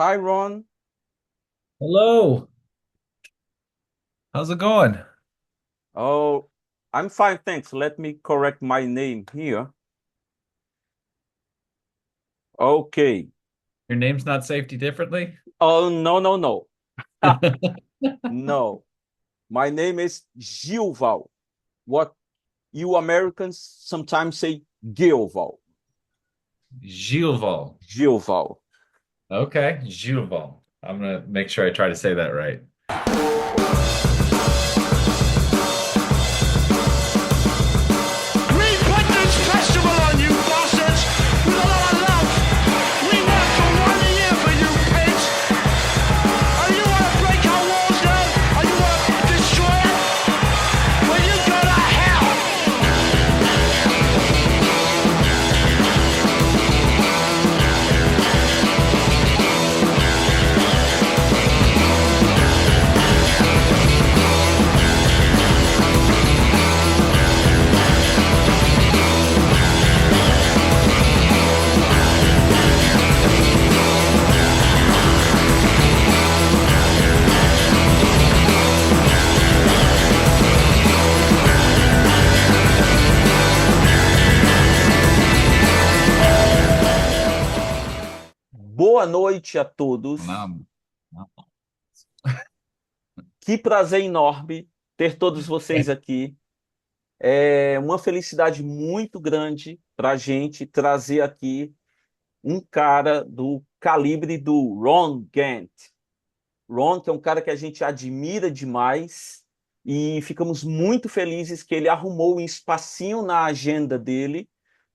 Hi, Ron. Hello, how's it going? Oh, I'm fine, thanks. Let me correct my name here. Okay. Your name's not safety differently? Oh, no, no, no. Ha, no. My name is Gilval. What you Americans sometimes say Gilval. Gilval. Gilval. Okay, Gilval. I'm gonna make sure I try to say that right. We put this festival on you bastards with a lot of love. We work for 1 year for you pigs. And you want to break our walls down? And you want to destroy it? Well, you go to hell. Boa noite a todos. Não, não. Que prazer enorme ter todos vocês aqui. É uma felicidade muito grande para a gente trazer aqui um cara do calibre do Ron Gantt. Ron, que é um cara que a gente admira demais e ficamos muito felizes que ele arrumou um espacinho na agenda dele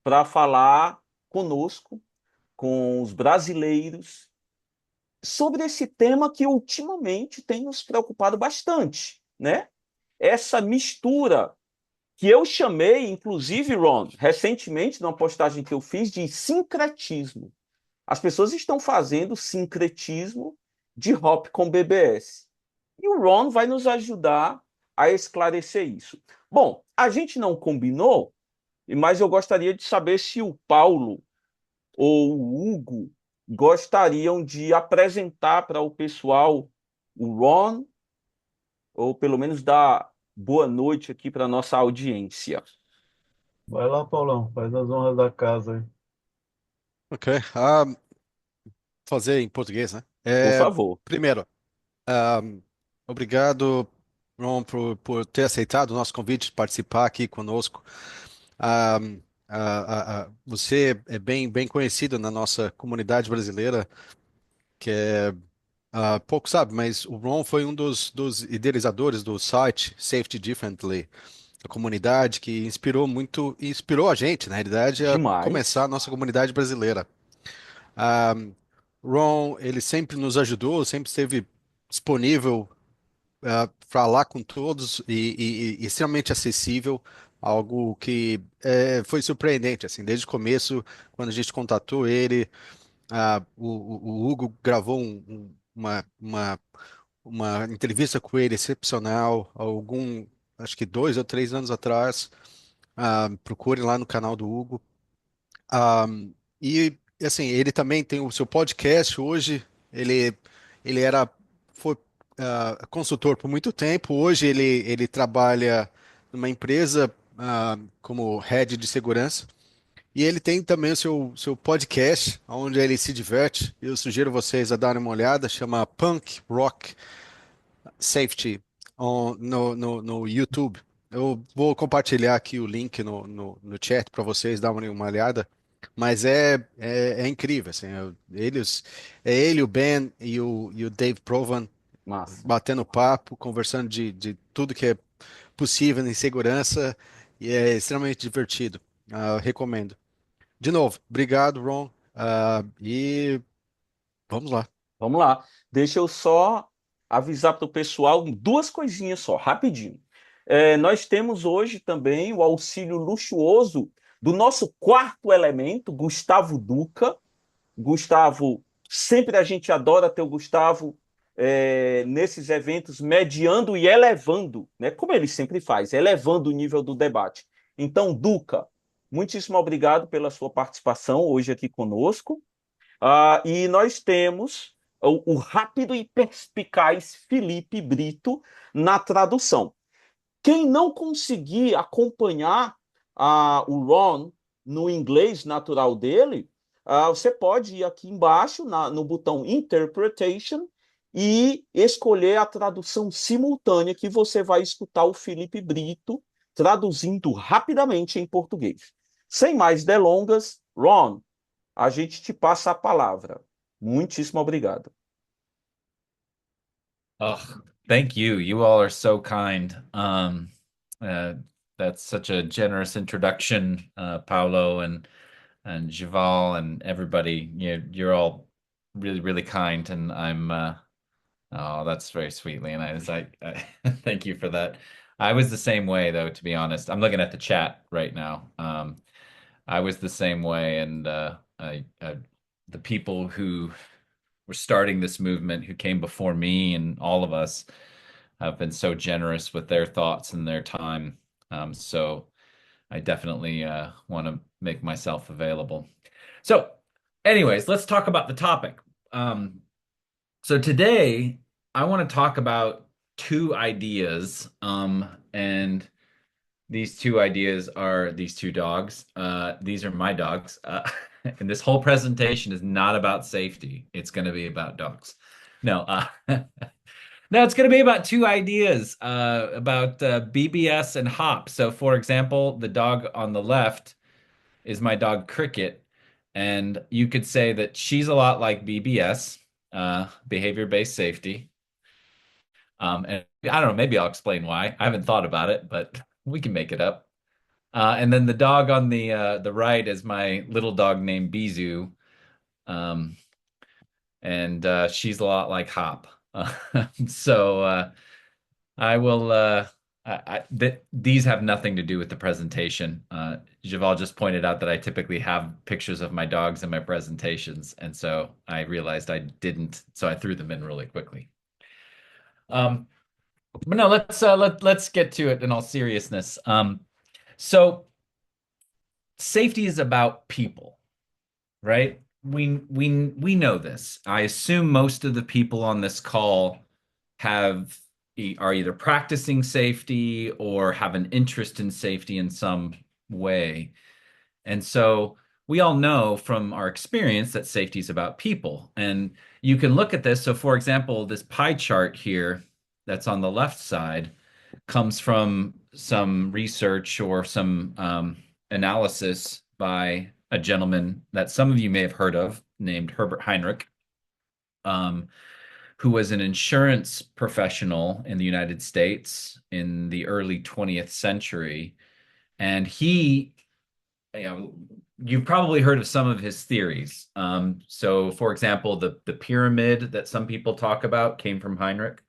para falar conosco, com os brasileiros, sobre esse tema que ultimamente tem nos preocupado bastante, né? Essa mistura que eu chamei, inclusive, Ron, recentemente, numa postagem que eu fiz, de sincretismo. As pessoas estão fazendo sincretismo de hop com BBS. E o Ron vai nos ajudar a esclarecer isso. Bom, a gente não combinou, mas eu gostaria de saber se o Paulo ou o Hugo gostariam de apresentar para o pessoal o Ron, ou pelo menos dar boa noite aqui para a nossa audiência. Vai lá, Paulão, faz as honras da casa aí. Ok. Fazer em português, né? Por favor. Primeiro, ah, obrigado, Ron, por ter aceitado o nosso convite de participar aqui conosco. Ah, Você é bem conhecido na nossa comunidade brasileira, que é, pouco sabe, mas o Ron foi um dos idealizadores do site Safety Differently, a comunidade que inspirou a gente, na realidade, a começar Demais. a nossa comunidade brasileira. Ah, Ron, ele sempre nos ajudou, sempre esteve disponível para falar com todos e extremamente acessível, algo que foi surpreendente, assim, desde o começo, quando a gente contatou ele, o Hugo gravou uma entrevista com ele excepcional, acho que 2 ou 3 anos atrás. Procure lá no canal do Hugo. Ah, e assim, ele também tem o seu podcast hoje. Ele, ele foi consultor por muito tempo. Hoje ele trabalha numa empresa como head de segurança. E ele tem também o seu podcast, onde ele se diverte. Eu sugiro vocês a darem uma olhada. Chama Punk Rock Safety no YouTube. Eu vou compartilhar aqui o link no chat para vocês darem uma olhada. Mas é incrível, assim, é ele, o Ben e o Dave Provan Massa. batendo papo, conversando de tudo que é possível em segurança e é extremamente divertido. Recomendo. De novo, obrigado, Ron. E vamos lá. Vamos lá. Deixa eu só avisar para o pessoal duas coisinhas só, rapidinho. Nós temos hoje também o auxílio luxuoso do nosso quarto elemento, Gustavo Duca. Gustavo, sempre a gente adora ter o Gustavo nesses eventos, mediando e elevando, né, como ele sempre faz, elevando o nível do debate. Então, Duca, muitíssimo obrigado pela sua participação hoje aqui conosco. E nós temos o rápido e perspicaz Felipe Brito na tradução. Quem não conseguir acompanhar o Ron no inglês natural dele, você pode ir aqui embaixo no botão Interpretation e escolher a tradução simultânea que você vai escutar o Felipe Brito traduzindo rapidamente em português. Sem mais delongas, Ron, a gente te passa a palavra. Muitíssimo obrigado. Oh, thank you. You all are so kind. Uh, that's such a generous introduction, Paulo and Jival and everybody. You're all really, really kind, and oh, that's very sweet, Leonidas. I thank you for that. I was the same way, though, to be honest. I'm looking at the chat right now. I was the same way, and the people who were starting this movement, who came before me and all of us, have been so generous with their thoughts and their time. So I definitely want to make myself available. So, anyways, let's talk about the topic. So today I want to talk about two ideas, and these two ideas are these two dogs. These are my dogs. And this whole presentation is not about safety. It's going to be about dogs. No, no, it's going to be about two ideas about BBS and hop. So, for example, the dog on the left is my dog Cricket, and you could say that she's a lot like BBS, behavior-based safety. And I don't know, maybe I'll explain why. I haven't thought about it, but we can make it up. And then the dog on the right is my little dog named Bizu, um, and she's a lot like Hop. So I will. These have nothing to do with the presentation. Javal just pointed out that I typically have pictures of my dogs in my presentations, and so I realized I didn't, so I threw them in really quickly. But no, let's get to it in all seriousness. So safety is about people, right? We know this. I assume most of the people on this call are either practicing safety or have an interest in safety in some way. And so we all know from our experience that safety is about people. And you can look at this. So, for example, this pie chart here that's on the left side comes from some research or some analysis by a gentleman that some of you may have heard of named Herbert Heinrich, who was an insurance professional in the United States in the early 20th century. And you've probably heard of some of his theories. So, for example, the pyramid that some people talk about came from Heinrich.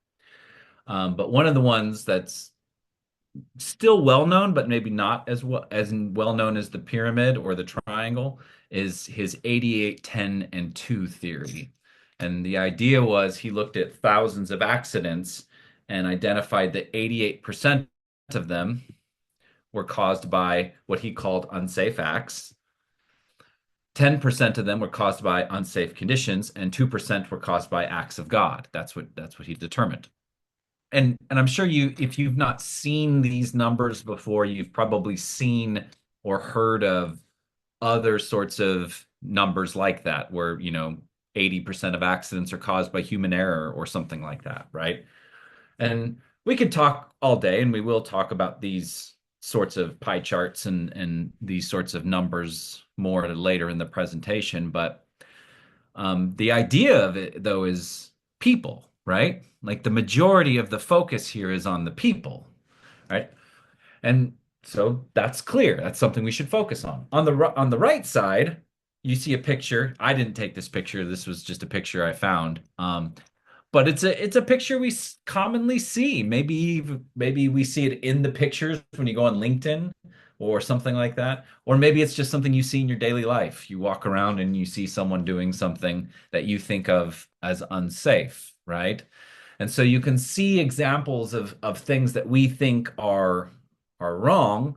But one of the ones that's still well known, but maybe not as well known as the pyramid or the triangle, is his 88, 10, and 2 theory. And the idea was he looked at thousands of accidents and identified that 88% of them were caused by what he called unsafe acts. 10% of them were caused by unsafe conditions, and 2% were caused by acts of God. That's what he determined. And I'm sure if you've not seen these numbers before, you've probably seen or heard of other sorts of numbers like that, where 80% of accidents are caused by human error or something like that, right? And we could talk all day, and we will talk about these sorts of pie charts and these sorts of numbers more later in the presentation. But the idea of it, though, is people, right? Like the majority of the focus here is on the people, right? And so that's clear. That's something we should focus on. On the right side, you see a picture. I didn't take this picture. This was just a picture I found. But it's a picture we commonly see. Maybe we see it in the pictures when you go on LinkedIn or something like that. Or maybe it's just something you see in your daily life. You walk around and you see someone doing something that you think of as unsafe, right? And so you can see examples of things that we think are wrong.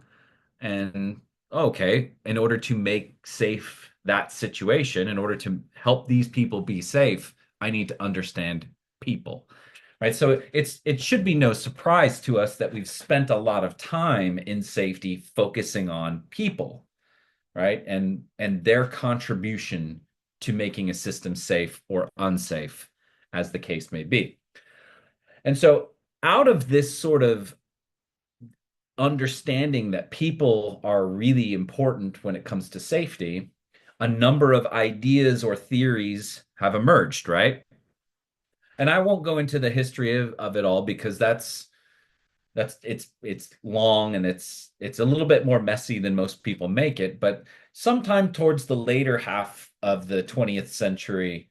And okay, in order to make safe that situation, in order to help these people be safe, I need to understand people, right? So it should be no surprise to us that we've spent a lot of time in safety focusing on people, right? And their contribution to making a system safe or unsafe, as the case may be. And so out of this sort of understanding that people are really important when it comes to safety, a number of ideas or theories have emerged, right? And I won't go into the history of it all because it's long and it's a little bit more messy than most people make it. But sometime towards the later half of the 20th century,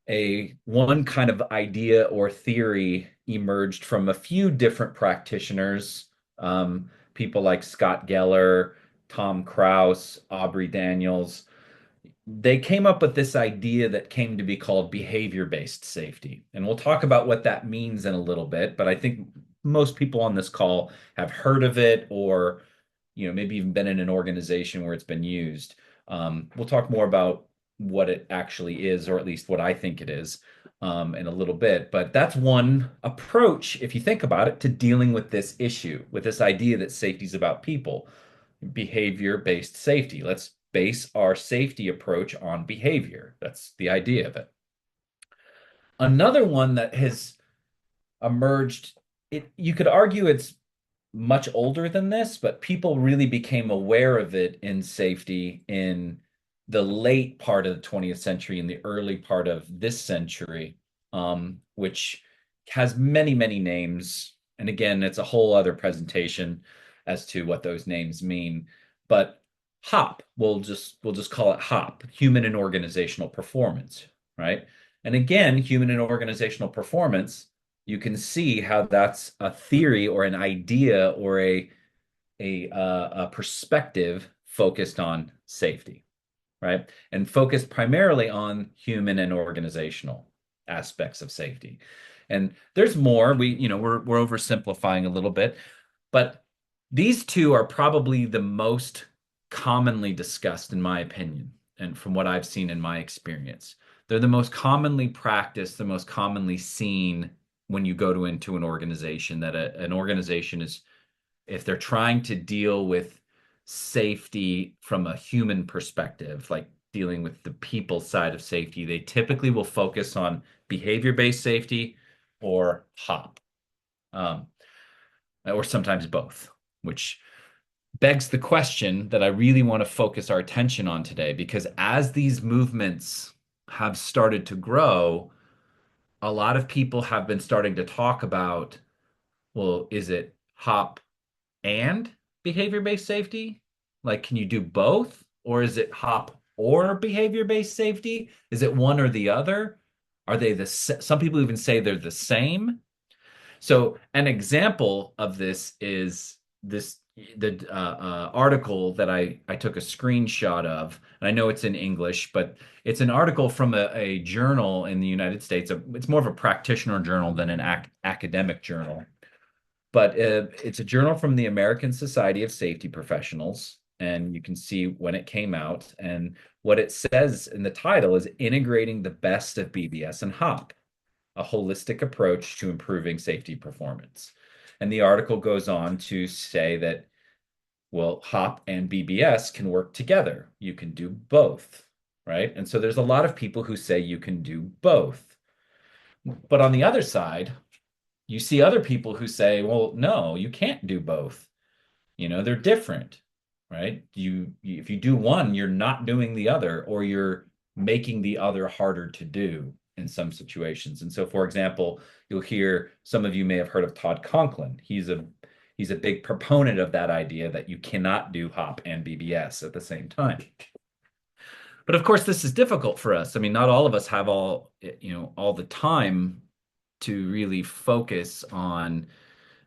a one kind of idea or theory emerged from a few different practitioners, people like Scott Geller, Tom Krause, Aubrey Daniels. They came up with this idea that came to be called behavior-based safety. And we'll talk about what that means in a little bit, but I think most people on this call have heard of it or maybe even been in an organization where it's been used. We'll talk more about what it actually is, or at least what I think it is, in a little bit. But that's one approach, if you think about it, to dealing with this issue, with this idea that safety is about people. Behavior-based safety. Let's base our safety approach on behavior. That's the idea of it. Another one that has emerged, you could argue it's much older than this, but people really became aware of it in safety in the late part of the 20th century and the early part of this century, which has many, many names. And again, it's a whole other presentation as to what those names mean. But HOP, we'll just call it HOP, human and organizational performance, right? And again, human and organizational performance, you can see how that's a theory or an idea or a perspective focused on safety, right? And focused primarily on human and organizational aspects of safety. And there's more. We're oversimplifying a little bit, but these two are probably the most commonly discussed, in my opinion, and from what I've seen in my experience. They're the most commonly practiced, the most commonly seen when you go into an organization, that an organization is, if they're trying to deal with safety from a human perspective, like dealing with the people side of safety, they typically will focus on behavior-based safety or HOP, or sometimes both, which begs the question that I really want to focus our attention on today, because as these movements have started to grow, a lot of people have been starting to talk about, well, is it HOP and behavior-based safety? Like, can you do both? Or is it HOP or behavior-based safety? Is it one or the other? Are they some people even say they're the same. So an example of this is the article that I took a screenshot of, and I know it's in English, but it's an article from a journal in the United States. It's more of a practitioner journal than an academic journal, but it's a journal from the American Society of Safety Professionals, and you can see when it came out. And what it says in the title is Integrating the Best of BBS and HOP, a holistic approach to improving safety performance. And the article goes on to say that, well, HOP and BBS can work together. You can do both, right? And so there's a lot of people who say you can do both. But on the other side, you see other people who say, well, no, you can't do both. They're different, right? If you do one, you're not doing the other, or you're making the other harder to do in some situations. And so, for example, you'll hear, some of you may have heard of Todd Conklin. He's a big proponent of that idea that you cannot do HOP and BBS at the same time. But of course, this is difficult for us. I mean, not all of us have all the time to really focus on,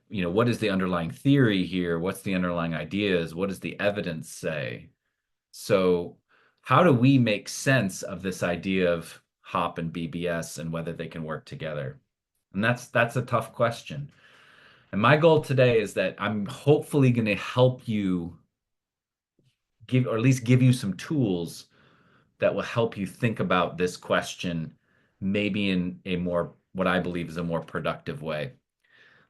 what is the underlying theory here? What's the underlying ideas? What does the evidence say? So how do we make sense of this idea of HOP and BBS and whether they can work together? And that's a tough question. And my goal today is that I'm hopefully going to help you or at least give you some tools that will help you think about this question maybe in a more, what I believe is a more productive way.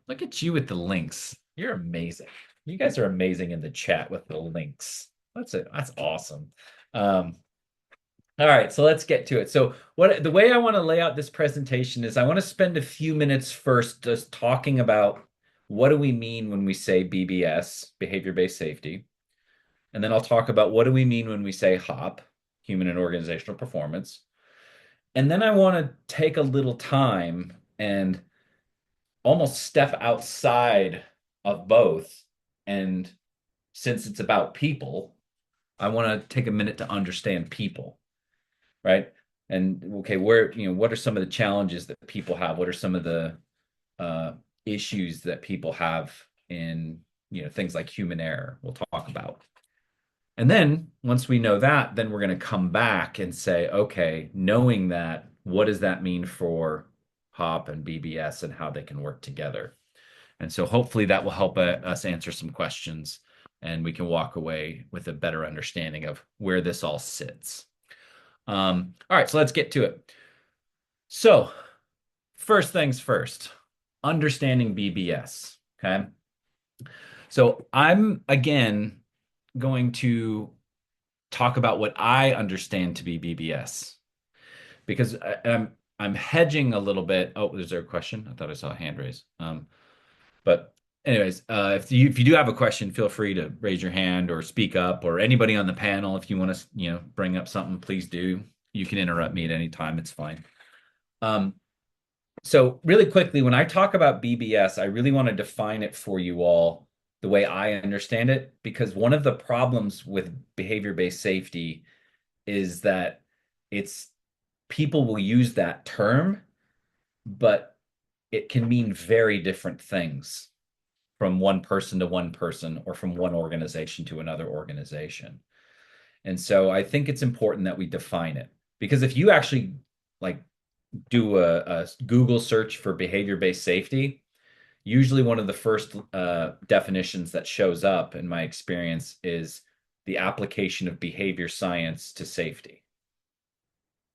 Look at you with the links. You're amazing. You guys are amazing in the chat with the links. That's it. That's awesome. All right, so let's get to it. So the way I want to lay out this presentation is I want to spend a few minutes first just talking about what do we mean when we say BBS, behavior-based safety. And then I'll talk about what do we mean when we say HOP, human and organizational performance. And then I want to take a little time and almost step outside of both. And since it's about people, I want to take a minute to understand people, right? And okay, what are some of the challenges that people have? What are some of the issues that people have in, things like human error we'll talk about. And then once we know that, then we're going to come back and say, okay, knowing that, what does that mean for HOP and BBS and how they can work together? And so hopefully that will help us answer some questions and we can walk away with a better understanding of where this all sits. All right, so let's get to it. So first things first, understanding BBS, okay? So I'm, again, going to talk about what I understand to be BBS because I'm hedging a little bit. Oh, is there a question? I thought I saw a hand raise. But anyways, if you do have a question, feel free to raise your hand or speak up, or anybody on the panel, if you want to, bring up something, please do. You can interrupt me at any time. It's fine. So really quickly, when I talk about BBS, I really want to define it for you all the way I understand it, because one of the problems with behavior-based safety is that people will use that term, but it can mean very different things from one person to one person or from one organization to another organization. And so I think it's important that we define it, because if you actually do a Google search for behavior-based safety, usually one of the first definitions that shows up in my experience is the application of behavior science to safety.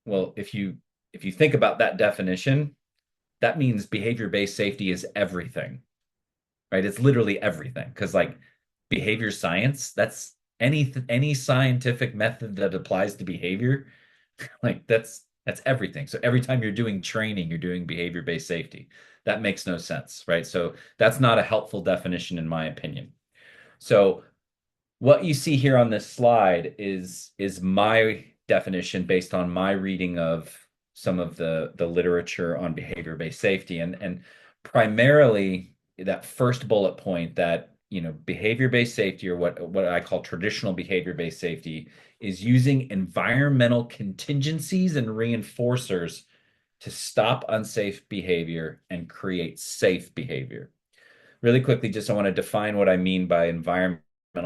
Well, if you think about that definition, that means behavior-based safety is everything, right? It's literally everything, because behavior science, that's any scientific method that applies to behavior, that's everything. So every time you're doing training, you're doing behavior-based safety. That makes no sense, right? So that's not a helpful definition in my opinion. So what you see here on this slide is my definition based on my reading of some of the literature on behavior-based safety, and primarily that first bullet point that behavior-based safety, or what I call traditional behavior-based safety, is using environmental contingencies and reinforcers to stop unsafe behavior and create safe behavior. Really quickly, I want to define what I mean by environmental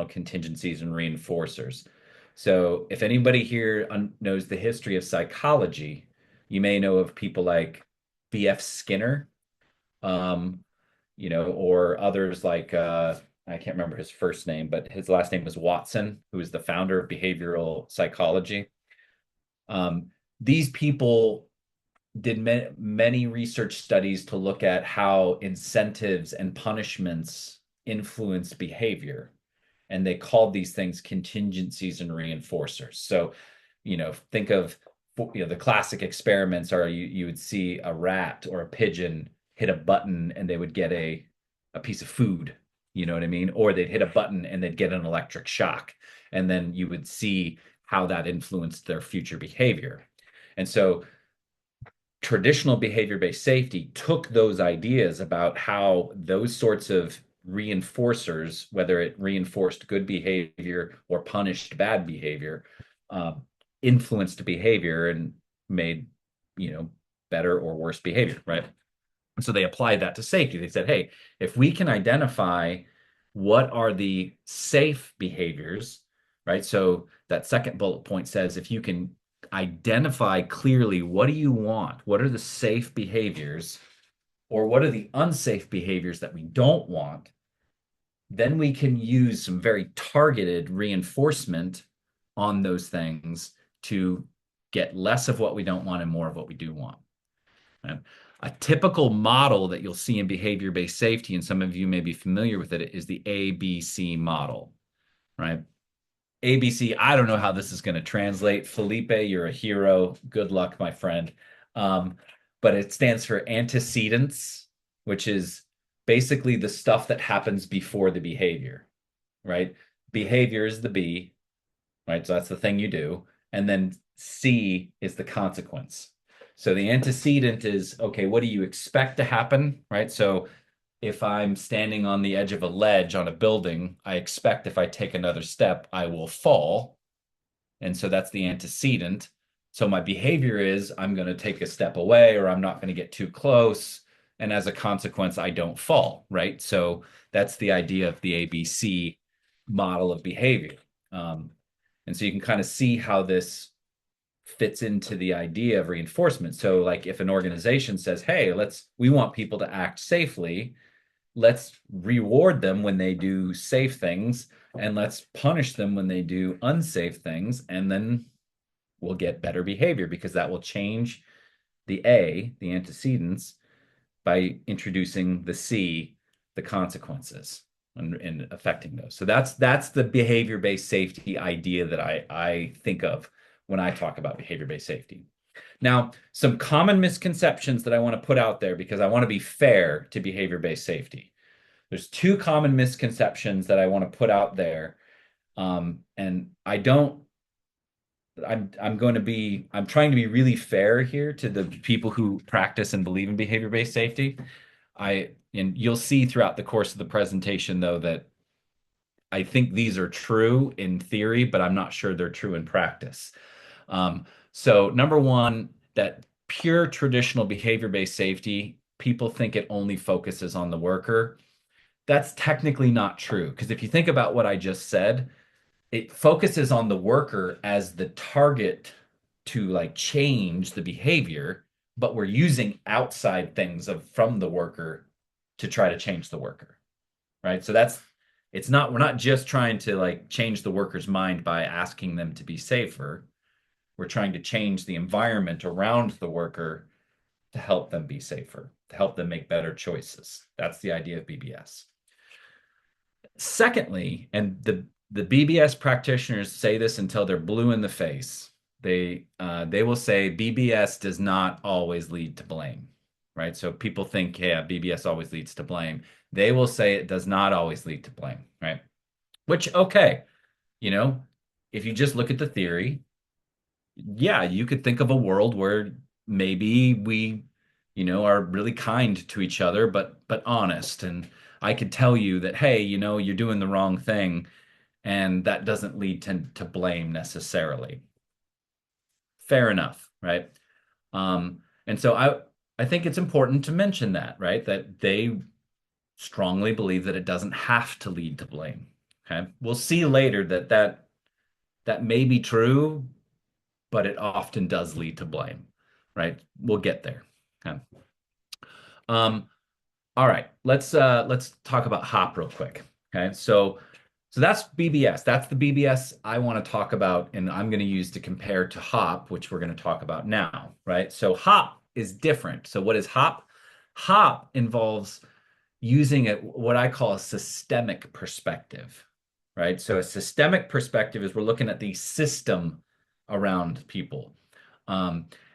contingencies and reinforcers. So if anybody here knows the history of psychology, you may know of people like B.F. Skinner, or others like, I can't remember his first name, but his last name was Watson, who is the founder of behavioral psychology. These people did many research studies to look at how incentives and punishments influence behavior. And they called these things contingencies and reinforcers. So, think of, the classic experiments are you would see a rat or a pigeon hit a button and they would get a piece of food, you know what I mean? Or they'd hit a button and they'd get an electric shock. And then you would see how that influenced their future behavior. And so traditional behavior-based safety took those ideas about how those sorts of reinforcers, whether it reinforced good behavior or punished bad behavior, influenced behavior and made, better or worse behavior, right? And so they applied that to safety. They said, hey, if we can identify what are the safe behaviors, right? So that second bullet point says, if you can identify clearly, what do you want? What are the safe behaviors, or what are the unsafe behaviors that we don't want? Then we can use some very targeted reinforcement on those things to get less of what we don't want and more of what we do want. Right? A typical model that you'll see in behavior-based safety, and some of you may be familiar with it, is the ABC model, right? ABC, I don't know how this is going to translate. Felipe, you're a hero. Good luck, my friend. But it stands for antecedents, which is basically the stuff that happens before the behavior, right? Behavior is the B, right? So that's the thing you do. And then C is the consequence. So the antecedent is, okay, what do you expect to happen, right? So if I'm standing on the edge of a ledge on a building, I expect if I take another step, I will fall. And so that's the antecedent. So my behavior is I'm going to take a step away, or I'm not going to get too close. And as a consequence, I don't fall, right? So that's the idea of the ABC model of behavior. And so you can kind of see how this fits into the idea of reinforcement. So like if an organization says, hey, we want people to act safely, let's reward them when they do safe things, and let's punish them when they do unsafe things, and then we'll get better behavior because that will change the A, the antecedents, by introducing the C, the consequences, and affecting those. So that's the behavior-based safety idea that I think of when I talk about behavior-based safety. Now, some common misconceptions that I want to put out there because I want to be fair to behavior-based safety. There's two common misconceptions that I want to put out there. And I'm trying to be really fair here to the people who practice and believe in behavior-based safety. And you'll see throughout the course of the presentation, though, that I think these are true in theory, but I'm not sure they're true in practice. So number one, that pure traditional behavior-based safety, people think it only focuses on the worker. That's technically not true, because if you think about what I just said, it focuses on the worker as the target to like change the behavior, but we're using outside things from the worker to try to change the worker, right? So we're not just trying to like change the worker's mind by asking them to be safer. We're trying to change the environment around the worker to help them be safer, to help them make better choices. That's the idea of BBS. Secondly, and the BBS practitioners say this until they're blue in the face. They will say BBS does not always lead to blame, right? So people think, yeah, BBS always leads to blame. They will say it does not always lead to blame, right? Which, okay, if you just look at the theory, yeah, you could think of a world where maybe we, are really kind to each other, but honest. And I could tell you that, hey, you're doing the wrong thing, and that doesn't lead to blame necessarily. Fair enough, right? And so I think it's important to mention that, right? That they strongly believe that it doesn't have to lead to blame. Okay, we'll see later that may be true, but it often does lead to blame, right? We'll get there. Okay. All right, let's talk about HOP real quick. Okay, so that's BBS. That's the BBS I want to talk about, and I'm going to use to compare to HOP, which we're going to talk about now, right? So HOP is different. So what is HOP? HOP involves using what I call a systemic perspective, right? So a systemic perspective is we're looking at the system around people.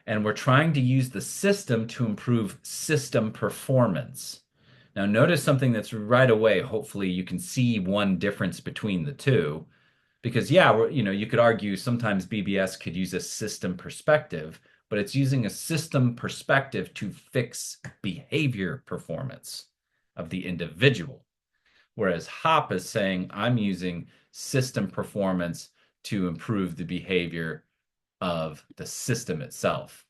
And we're trying to use the system to improve system performance. Now, notice something that's right away. Hopefully, you can see one difference between the two, because yeah, you could argue sometimes BBS could use a system perspective, but it's using a system perspective to fix behavior performance of the individual. Whereas HOP is saying, I'm using system performance to improve the behavior of the system itself.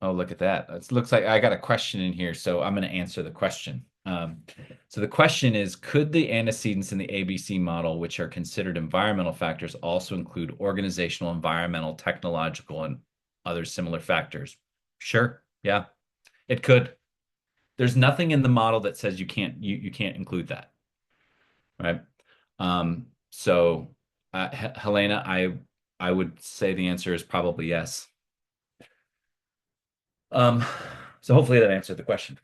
Oh, look at that. It looks like I got a question in here, so I'm going to answer the question. So the question is, could the antecedents in the ABC model, which are considered environmental factors, also include organizational, environmental, technological, and other similar factors? Sure. Yeah, it could. There's nothing in the model that says you can't include that, right? So Helena, I would say the answer is probably yes. So hopefully that answered the question.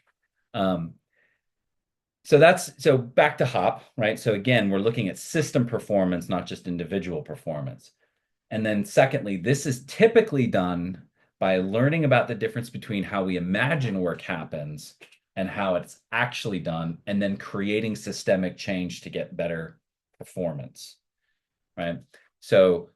So back to HOP, right? So again, we're looking at system performance, not just individual performance. And then secondly, this is typically done by learning about the difference between how we imagine work happens and how it's actually done, and then creating systemic change to get better performance, right? So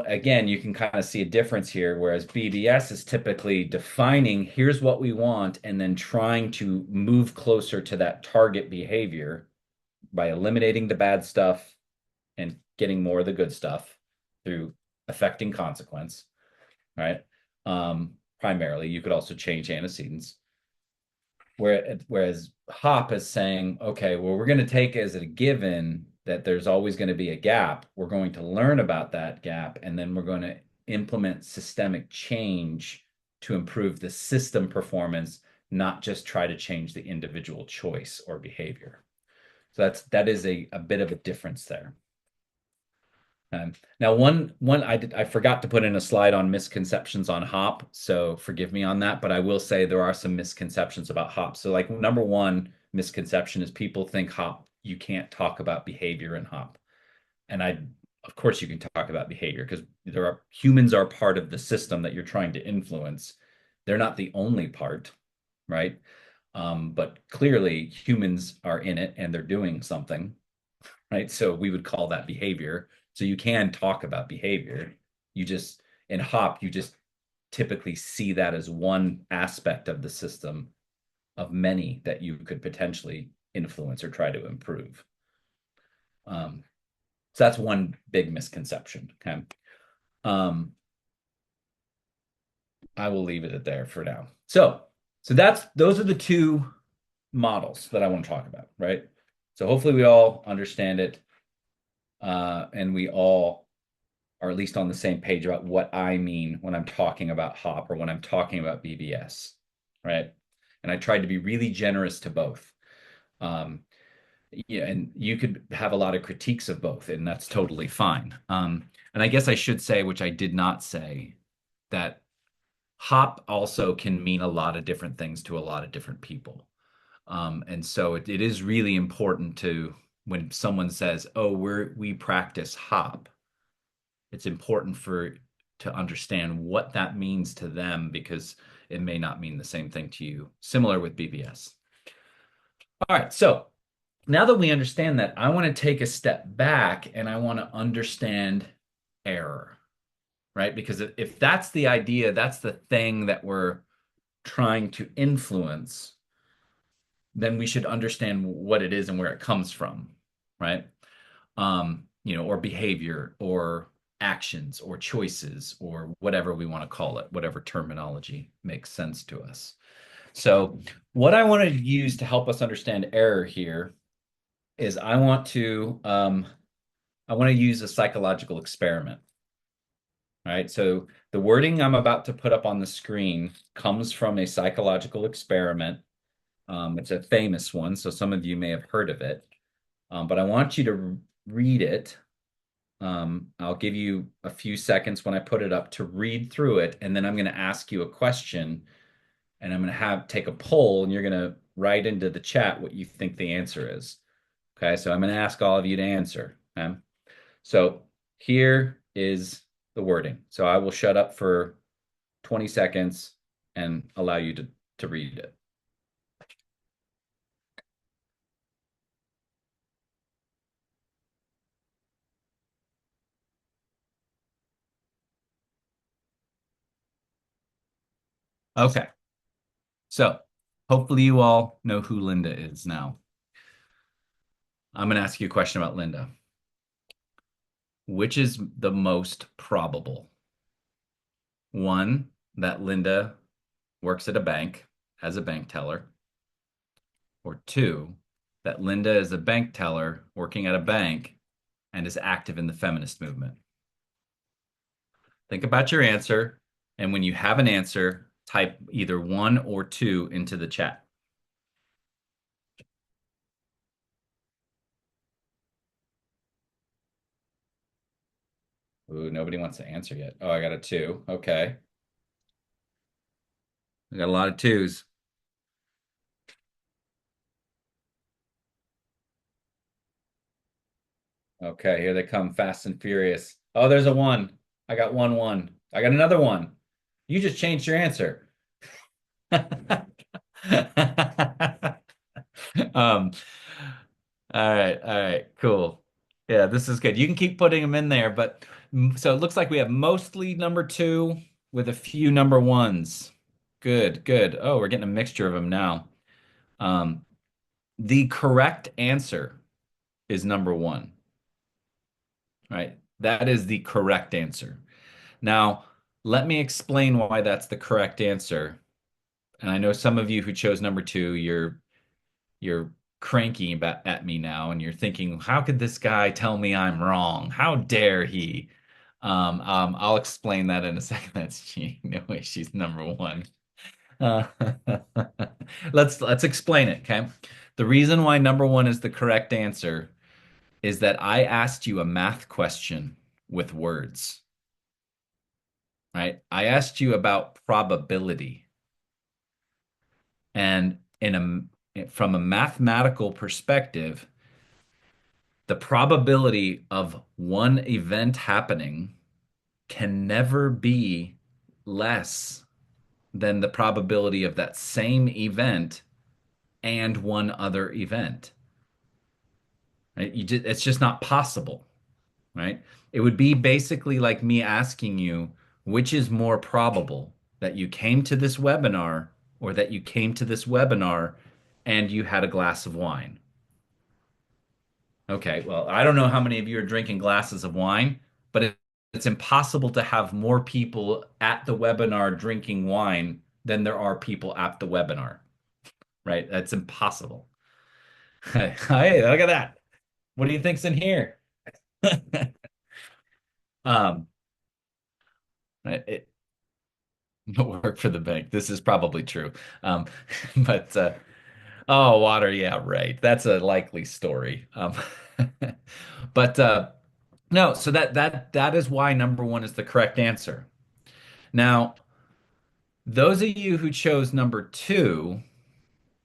again, you can kind of see a difference here, whereas BBS is typically defining, here's what we want, and then trying to move closer to that target behavior by eliminating the bad stuff and getting more of the good stuff through affecting consequence, right? Primarily, you could also change antecedents. Whereas HOP is saying, okay, well, we're going to take as a given that there's always going to be a gap. We're going to learn about that gap, and then we're going to implement systemic change to improve the system performance, not just try to change the individual choice or behavior. So that is a bit of a difference there. Now, I forgot to put in a slide on misconceptions on HOP, so forgive me on that, but I will say there are some misconceptions about HOP. So like number one misconception is people think HOP, you can't talk about behavior in HOP. And of course you can talk about behavior because humans are part of the system that you're trying to influence. They're not the only part, right? But clearly humans are in it and they're doing something, right? So we would call that behavior. So you can talk about behavior. In HOP, you just typically see that as one aspect of the system of many that you could potentially influence or try to improve. So that's one big misconception. Okay. I will leave it at there for now. So those are the two models that I want to talk about, right? So hopefully we all understand it. And we all are at least on the same page about what I mean when I'm talking about HOP or when I'm talking about BBS, right? And I tried to be really generous to both. Yeah, and you could have a lot of critiques of both, and that's totally fine. And I guess I should say, which I did not say, that HOP also can mean a lot of different things to a lot of different people. And so it is really important when someone says, oh, we practice HOP, it's important to understand what that means to them, because it may not mean the same thing to you. Similar with BBS. All right, so now that we understand that, I want to take a step back and I want to understand error, right? Because if that's the idea, that's the thing that we're trying to influence, then we should understand what it is and where it comes from, right? Or behavior or actions or choices or whatever we want to call it, whatever terminology makes sense to us. So what I want to use to help us understand error here is I want to use a psychological experiment. All right, so the wording I'm about to put up on the screen comes from a psychological experiment. It's a famous one, so some of you may have heard of it. But I want you to read it. I'll give you a few seconds when I put it up to read through it, and then I'm going to ask you a question, and I'm going to take a poll, and you're going to write into the chat what you think the answer is. Okay, so I'm going to ask all of you to answer. Okay? So here is the wording. So I will shut up for 20 seconds and allow you to read it. Okay. So hopefully you all know who Linda is now. I'm going to ask you a question about Linda. Which is the most probable? One, that Linda works at a bank as a bank teller. Or two, that Linda is a bank teller working at a bank and is active in the feminist movement. Think about your answer, and when you have an answer, type either 1 or 2 into the chat. Ooh, nobody wants to answer yet. Oh, I got a two. Okay. I got a lot of twos. Okay, here they come, fast and furious. Oh, there's a one. I got one. I got another one. You just changed your answer. Um, all right, cool. Yeah, this is good. You can keep putting them in there, but so it looks like we have mostly number two with a few number ones. Good, good. Oh, we're getting a mixture of them now. Um, the correct answer is number one, right? That is the correct answer. Now, let me explain why that's the correct answer. And I know some of you who chose number two, you're cranky at me now, and you're thinking, how could this guy tell me I'm wrong? How dare he? I'll explain that in a second. That's cheating. No way, she's number one. Uh, let's explain it, okay? The reason why number one is the correct answer is that I asked you a math question with words, right? I asked you about probability. And from a mathematical perspective, the probability of one event happening can never be less than the probability of that same event and one other event. Right? It's just not possible, right? It would be basically like me asking you, which is more probable, that you came to this webinar or that you came to this webinar and you had a glass of wine. Okay, well, I don't know how many of you are drinking glasses of wine, but it's impossible to have more people at the webinar drinking wine than there are people at the webinar, right? That's impossible. Hey, look at that. What do you think's in here? Um, it work for the bank. This is probably true. Um, but oh, water, yeah, right. That's a likely story. But no, so that is why number one is the correct answer. Now, those of you who chose number two,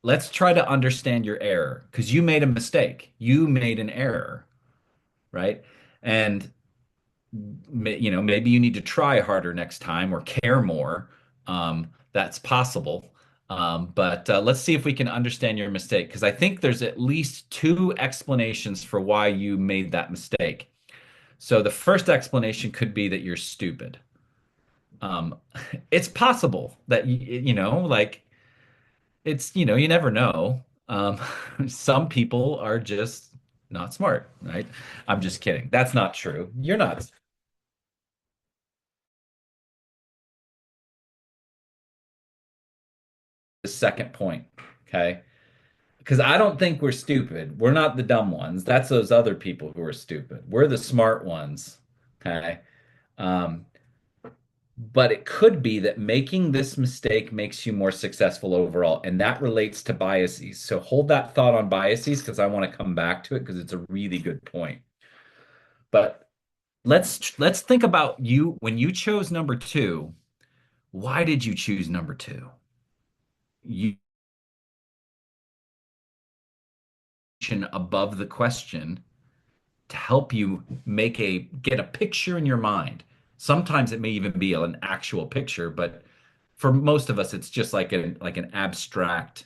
let's try to understand your error because you made a mistake. You made an error, right? And maybe you need to try harder next time or care more. That's possible. But let's see if we can understand your mistake because I think there's at least two explanations for why you made that mistake. So the first explanation could be that you're stupid. Um, it's possible that like you never know. Some people are just not smart, right? I'm just kidding. That's not true. You're not. The second point, okay? Because I don't think we're stupid. We're not the dumb ones. That's those other people who are stupid. We're the smart ones, okay? Um, but it could be that making this mistake makes you more successful overall, and that relates to biases. So hold that thought on biases because I want to come back to it because it's a really good point. But let's think about you when you chose number two. Why did you choose number two? You above the question to help you get a picture in your mind. Sometimes it may even be an actual picture, but for most of us, it's just like an abstract,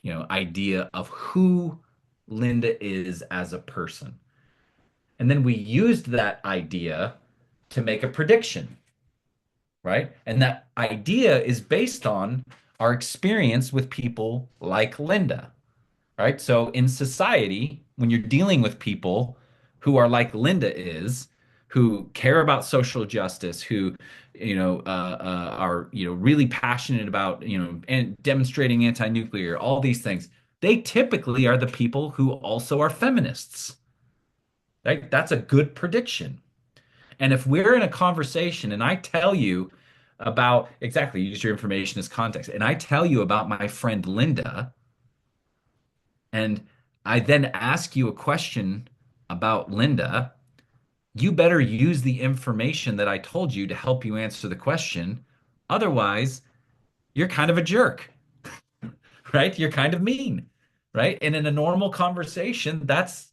idea of who Linda is as a person. And then we used that idea to make a prediction, right? And that idea is based on our experience with people like Linda, right? So in society, when you're dealing with people who are like Linda is, who care about social justice, who are really passionate about and demonstrating anti-nuclear, all these things, they typically are the people who also are feminists. Right? That's a good prediction. And if we're in a conversation and I tell you about exactly use your information as context, and I tell you about my friend Linda, and I then ask you a question about Linda, you better use the information that I told you to help you answer the question. Otherwise, you're kind of a jerk, right? You're kind of mean, right? And in a normal conversation, that's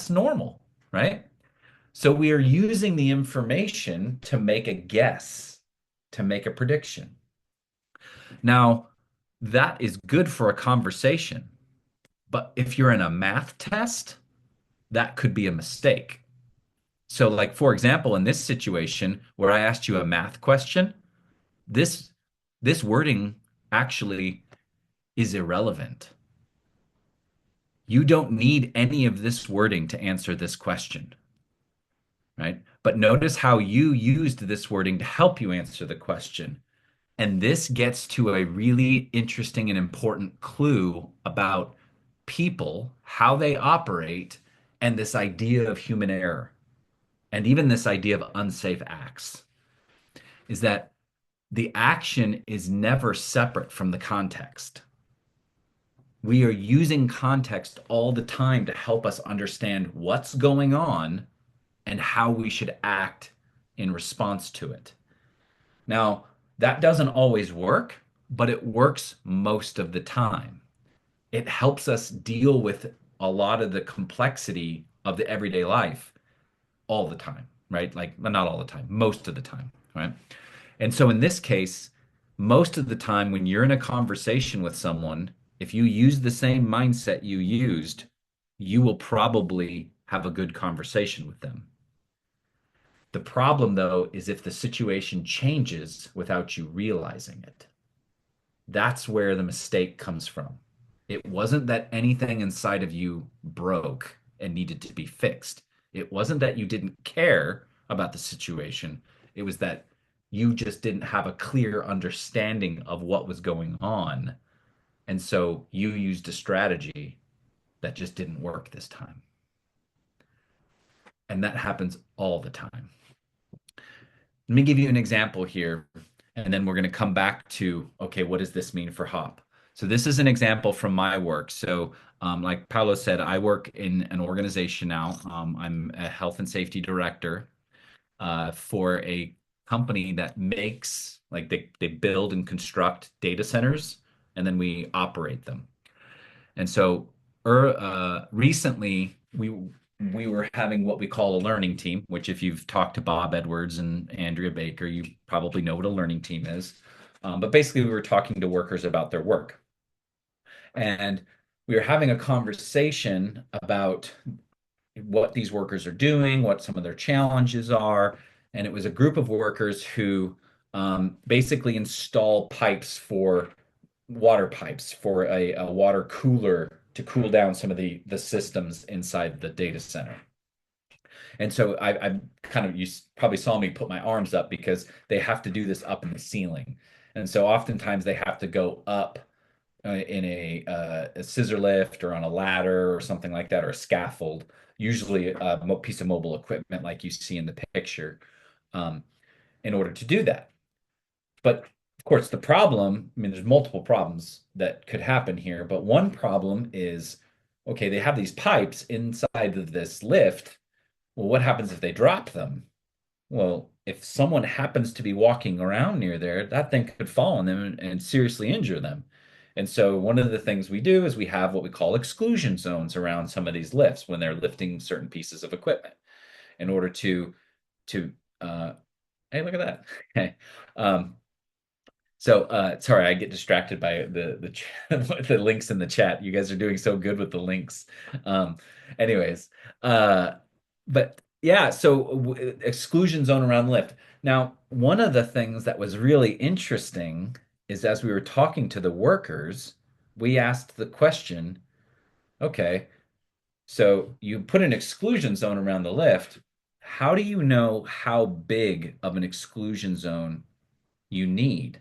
normal, right? So we are using the information to make a guess, to make a prediction. Now, that is good for a conversation, but if you're in a math test, that could be a mistake. So, like, for example, in this situation where I asked you a math question, this this wording actually is irrelevant. You don't need any of this wording to answer this question, right? But notice how you used this wording to help you answer the question. And this gets to a really interesting and important clue about people, how they operate, and this idea of human error, and even this idea of unsafe acts, is that the action is never separate from the context. We are using context all the time to help us understand what's going on and how we should act in response to it. Now, that doesn't always work, but it works most of the time. It helps us deal with a lot of the complexity of the everyday life all the time, right? Like, not all the time, most of the time, right? And so in this case, most of the time when you're in a conversation with someone, if you use the same mindset you used, you will probably have a good conversation with them. The problem, though, is if the situation changes without you realizing it. That's where the mistake comes from. It wasn't that anything inside of you broke and needed to be fixed. It wasn't that you didn't care about the situation. It was that you just didn't have a clear understanding of what was going on. And so you used a strategy that just didn't work this time. And that happens all the time. Let me give you an example here, and then we're going to come back to, okay, what does this mean for Hop? So this is an example from my work. So like Paolo said, I work in an organization now. I'm a health and safety director for a company that makes, like they build and construct data centers, and then we operate them. And so recently we were having what we call a learning team, which if you've talked to Bob Edwards and Andrea Baker, you probably know what a learning team is. But basically, we were talking to workers about their work. And we were having a conversation about what these workers are doing, what some of their challenges are. And it was a group of workers who basically install pipes for water pipes for a water cooler to cool down some of the systems inside the data center. And so I kind of, you probably saw me put my arms up because they have to do this up in the ceiling. And so oftentimes they have to go up in a scissor lift or on a ladder or something like that, or a scaffold, usually a piece of mobile equipment like you see in the picture, in order to do that. But of course, the problem, I mean, there's multiple problems that could happen here, but one problem is, okay, they have these pipes inside of this lift. Well, what happens if they drop them? Well, if someone happens to be walking around near there, that thing could fall on them and seriously injure them. And so one of the things we do is we have what we call exclusion zones around some of these lifts when they're lifting certain pieces of equipment in order to hey, look at that. Okay. So sorry, I get distracted by the links in the chat. You guys are doing so good with the links. Anyways, but yeah, so exclusion zone around lift. Now, one of the things that was really interesting is as we were talking to the workers, we asked the question, okay, so you put an exclusion zone around the lift. How do you know how big of an exclusion zone you need?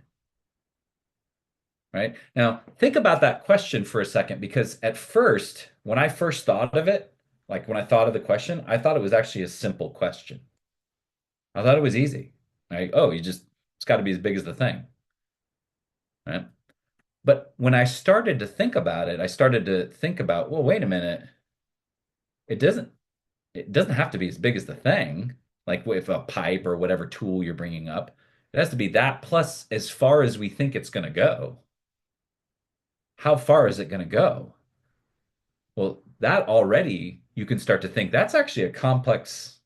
Right? Now, think about that question for a second, because at first, when I first thought of it, like when I thought of the question, I thought it was actually a simple question. I thought it was easy. Right? Oh, it's got to be as big as the thing. Right? But when I started to think about it, I started to think about, well, wait a minute. It doesn't have to be as big as the thing. like with a pipe or whatever tool you're bringing up. It has to be that plus as far as we think it's going to go. How far is it going to go? Well, that already you can start to think that's actually a complex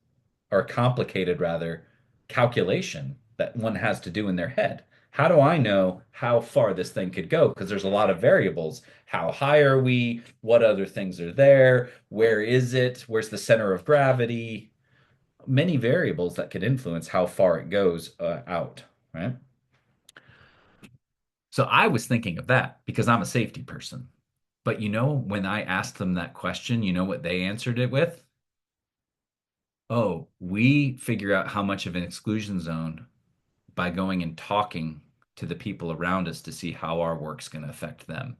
or complicated rather calculation that one has to do in their head. How do I know how far this thing could go? Because there's a lot of variables. How high are we? What other things are there? Where is it? Where's the center of gravity? Many variables that could influence how far it goes out, right? So I was thinking of that because I'm a safety person. But when I asked them that question, you know what they answered it with? Oh, we figure out how much of an exclusion zone by going and talking to the people around us to see how our work's going to affect them.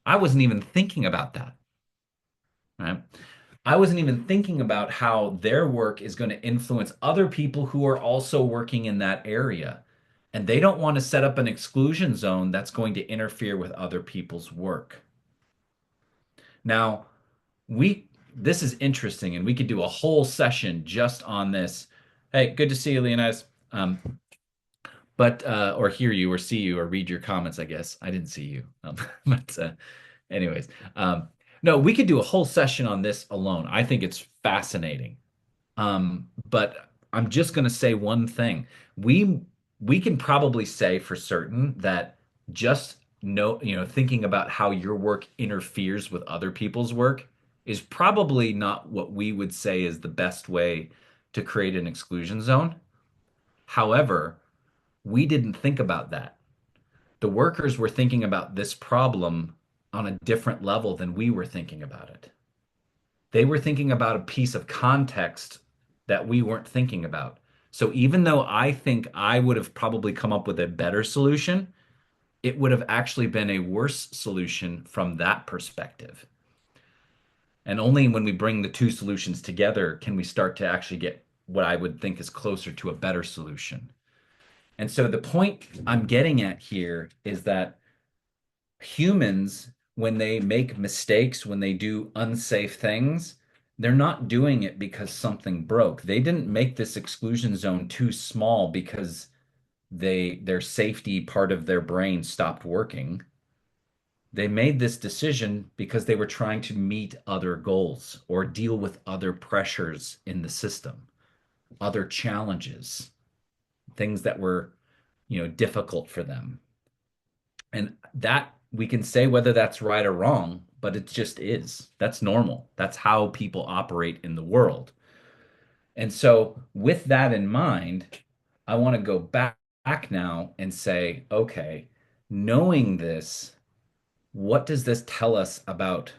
I wasn't even thinking about that, right? I wasn't even thinking about how their work is going to influence other people who are also working in that area. And they don't want to set up an exclusion zone that's going to interfere with other people's work. Now, this is interesting, and we could do a whole session just on this. Hey, good to see you, Leonidas. But or hear you or see you or read your comments, I guess. I didn't see you. But anyways, no, we could do a whole session on this alone. I think it's fascinating. But I'm just going to say one thing. We can probably say for certain that just thinking about how your work interferes with other people's work is probably not what we would say is the best way to create an exclusion zone. However, we didn't think about that. The workers were thinking about this problem on a different level than we were thinking about it. They were thinking about a piece of context that we weren't thinking about. So even though I think I would have probably come up with a better solution, it would have actually been a worse solution from that perspective. And only when we bring the two solutions together can we start to actually get what I would think is closer to a better solution. And so the point I'm getting at here is that humans, when they make mistakes, when they do unsafe things, they're not doing it because something broke. They didn't make this exclusion zone too small because their safety part of their brain stopped working. They made this decision because they were trying to meet other goals or deal with other pressures in the system, other challenges, things that were, difficult for them. And that we can say whether that's right or wrong, but it just is. That's normal. That's how people operate in the world. And so, with that in mind, I want to go back now and say, okay, knowing this, what does this tell us about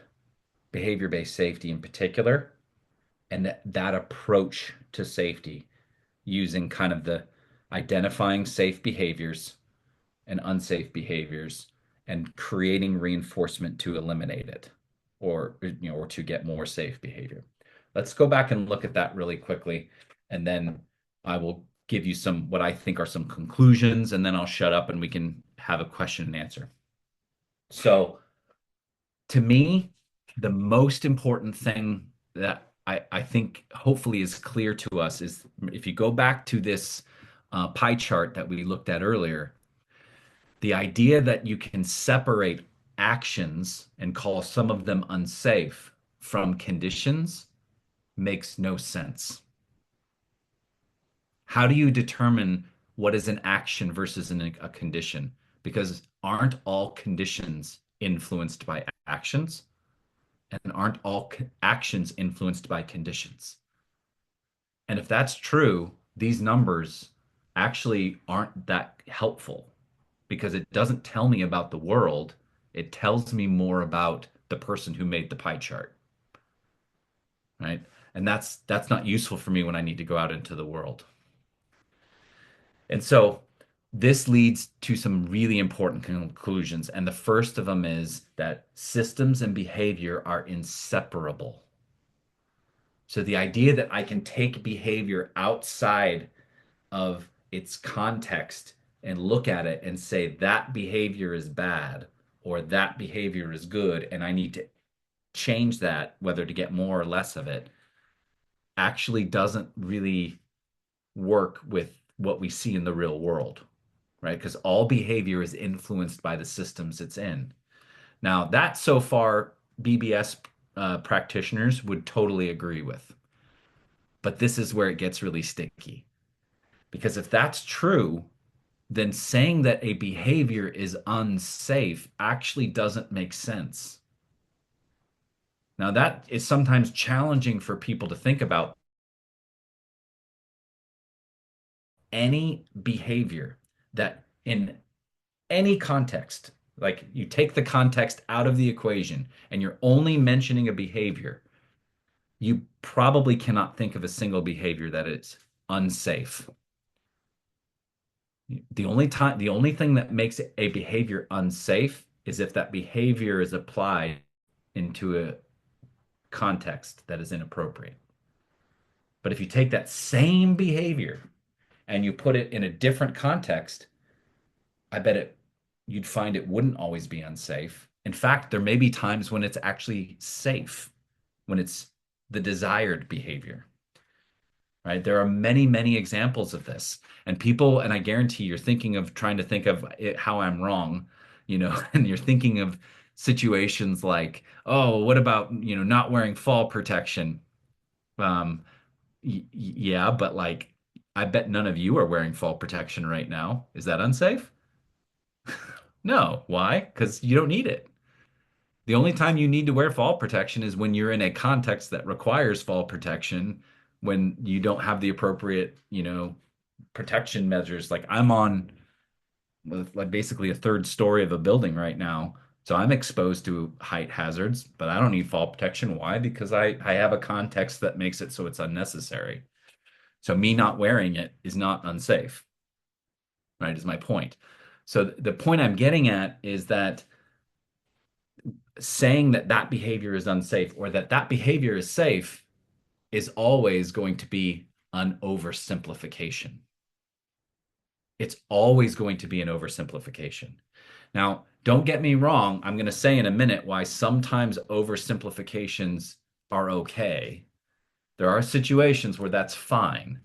behavior-based safety in particular, and that approach to safety using kind of the identifying safe behaviors and unsafe behaviors and creating reinforcement to eliminate it or to get more safe behavior. Let's go back and look at that really quickly, and then I will give you some what I think are some conclusions, and then I'll shut up and we can have a question and answer. So to me, the most important thing that I think hopefully is clear to us is if you go back to this pie chart that we looked at earlier, the idea that you can separate actions and call some of them unsafe from conditions makes no sense. How do you determine what is an action versus a condition? Because aren't all conditions influenced by actions? And aren't all actions influenced by conditions? And if that's true, these numbers actually aren't that helpful because it doesn't tell me about the world. It tells me more about the person who made the pie chart, right? And that's not useful for me when I need to go out into the world. And so this leads to some really important conclusions. And the first of them is that systems and behavior are inseparable. So the idea that I can take behavior outside of its context and look at it and say that behavior is bad or that behavior is good, and I need to change that, whether to get more or less of it, actually doesn't really work with what we see in the real world, right? Because all behavior is influenced by the systems it's in. Now, that so far, BBS practitioners would totally agree with. But this is where it gets really sticky. Because if that's true, then saying that a behavior is unsafe actually doesn't make sense. Now, that is sometimes challenging for people to think about. Any behavior that in any context, like you take the context out of the equation and you're only mentioning a behavior, you probably cannot think of a single behavior that is unsafe. The only thing that makes a behavior unsafe is if that behavior is applied into a context that is inappropriate. But if you take that same behavior and you put it in a different context, I bet you'd find it wouldn't always be unsafe. In fact, there may be times when it's actually safe, when it's the desired behavior, right? There are many, many examples of this. And people, and I guarantee you're thinking of trying to think of how I'm wrong, and you're thinking of situations like, oh, what about, not wearing fall protection? Um, yeah, but like, I bet none of you are wearing fall protection right now. Is that unsafe? No. Why? Because you don't need it. The only time you need to wear fall protection is when you're in a context that requires fall protection, when you don't have the appropriate, protection measures. Like I'm on like basically a third story of a building right now. So I'm exposed to height hazards, but I don't need fall protection. Why? Because I have a context that makes it so it's unnecessary. So me not wearing it is not unsafe, right? Is my point. So the point I'm getting at is that saying that that behavior is unsafe or that that behavior is safe is always going to be an oversimplification. It's always going to be an oversimplification. Now, don't get me wrong. I'm going to say in a minute why sometimes oversimplifications are okay. There are situations where that's fine,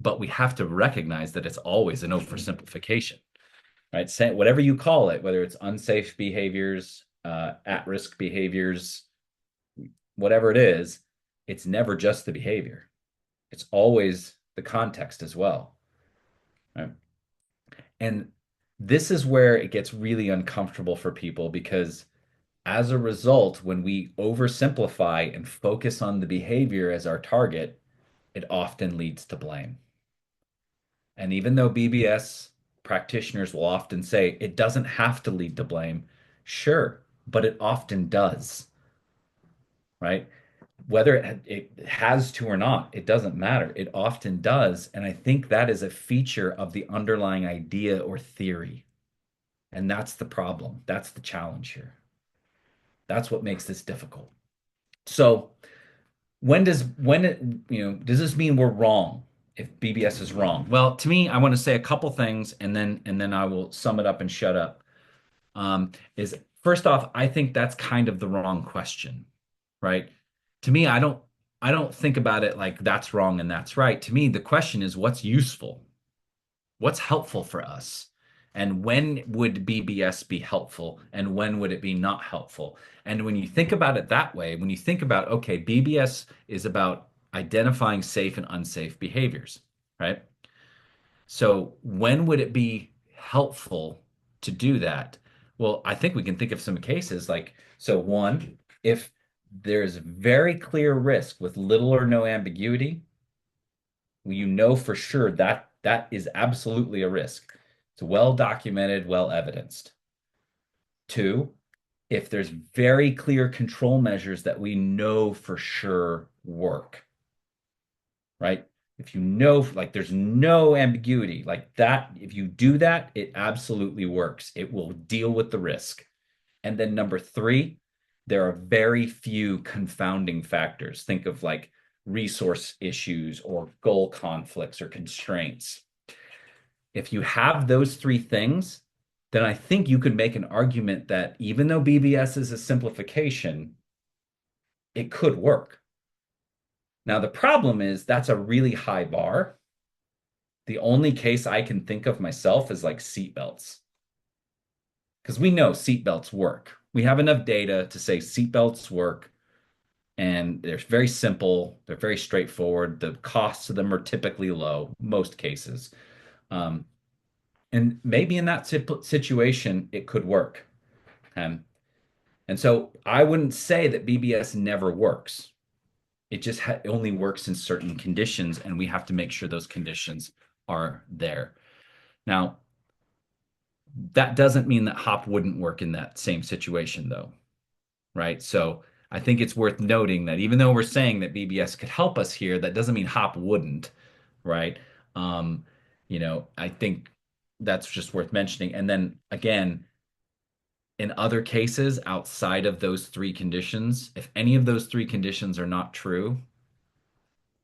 but we have to recognize that it's always an oversimplification, right? Say whatever you call it, whether it's unsafe behaviors, at-risk behaviors, whatever it is, it's never just the behavior. It's always the context as well, right? And this is where it gets really uncomfortable for people because as a result, when we oversimplify and focus on the behavior as our target, it often leads to blame. And even though BBS practitioners will often say it doesn't have to lead to blame, sure, but it often does, right? Whether it has to or not, it doesn't matter. It often does. And I think that is a feature of the underlying idea or theory. And that's the problem. That's the challenge here. That's what makes this difficult. So does this mean we're wrong if BBS is wrong? Well, to me, I want to say a couple things and then I will sum it up and shut up. Is first off, I think that's kind of the wrong question, right? To me, I don't think about it like that's wrong and that's right. To me, the question is what's useful? What's helpful for us? And when would BBS be helpful and when would it be not helpful? And when you think about it that way, when you think about, okay, BBS is about identifying safe and unsafe behaviors, right? So when would it be helpful to do that? Well, I think we can think of some cases like, so one, if there's very clear risk with little or no ambiguity, you know for sure that that is absolutely a risk. It's well documented, well evidenced. Two, if there's very clear control measures that we know for sure work, right? If you know, like there's no ambiguity, like that, if you do that, it absolutely works. It will deal with the risk. And then number three, there are very few confounding factors. Think of like resource issues or goal conflicts or constraints. If you have those three things, then I think you could make an argument that even though BBS is a simplification, it could work. Now, the problem is that's a really high bar. The only case I can think of myself is like seatbelts, because we know seatbelts work. We have enough data to say seatbelts work, and they're very simple. They're very straightforward. The costs of them are typically low, most cases. Um, and maybe in that situation, it could work. Um, and so I wouldn't say that BBS never works. It just only works in certain conditions, and we have to make sure those conditions are there. Now, that doesn't mean that hop wouldn't work in that same situation, though, right? So I think it's worth noting that even though we're saying that BBS could help us here, that doesn't mean hop wouldn't, right? Um, I think that's just worth mentioning. And then again, in other cases outside of those three conditions, if any of those three conditions are not true,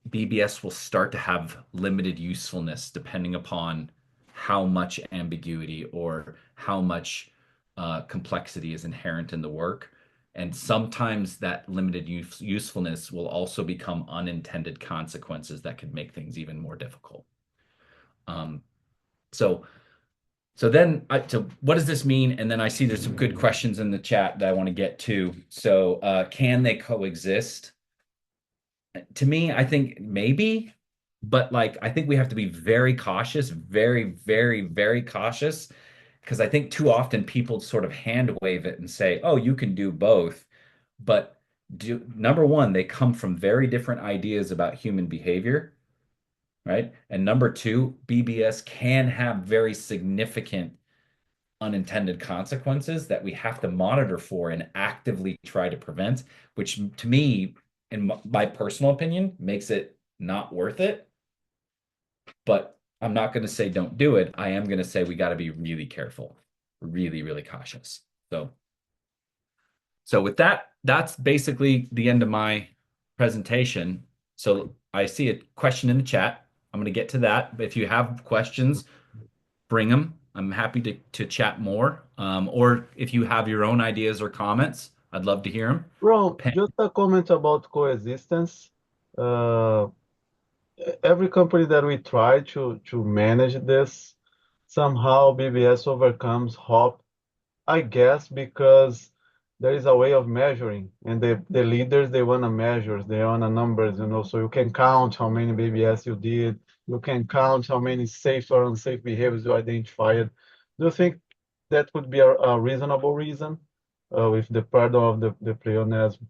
BBS will start to have limited usefulness depending upon how much ambiguity or how much complexity is inherent in the work. And sometimes that limited usefulness will also become unintended consequences that could make things even more difficult. Um, so, so what does this mean? And then I see there's some good questions in the chat that I want to get to. So, can they coexist? To me, I think maybe, but like I think we have to be very cautious, very, very, very cautious, because I think too often people sort of hand wave it and say, "Oh, you can do both." But number one, they come from very different ideas about human behavior, right? And number two, BBS can have very significant unintended consequences that we have to monitor for and actively try to prevent, which to me, in my personal opinion, makes it not worth it. But I'm not going to say don't do it. I am going to say we got to be really careful, really, really cautious. So with that, that's basically the end of my presentation. So I see a question in the chat. I'm going to get to that. But if you have questions, bring them. I'm happy to chat more. Or if you have your own ideas or comments, I'd love to hear them. Ron, just a comment about coexistence. Uh, every company that we try to manage this, somehow BBS overcomes HOP, I guess, because there is a way of measuring, and the leaders, they want to measure, they want to numbers, so you can count how many BBS you did, you can count how many safe or unsafe behaviors you identified. Do you think that would be a reasonable reason, with the pardon of the pleonasm?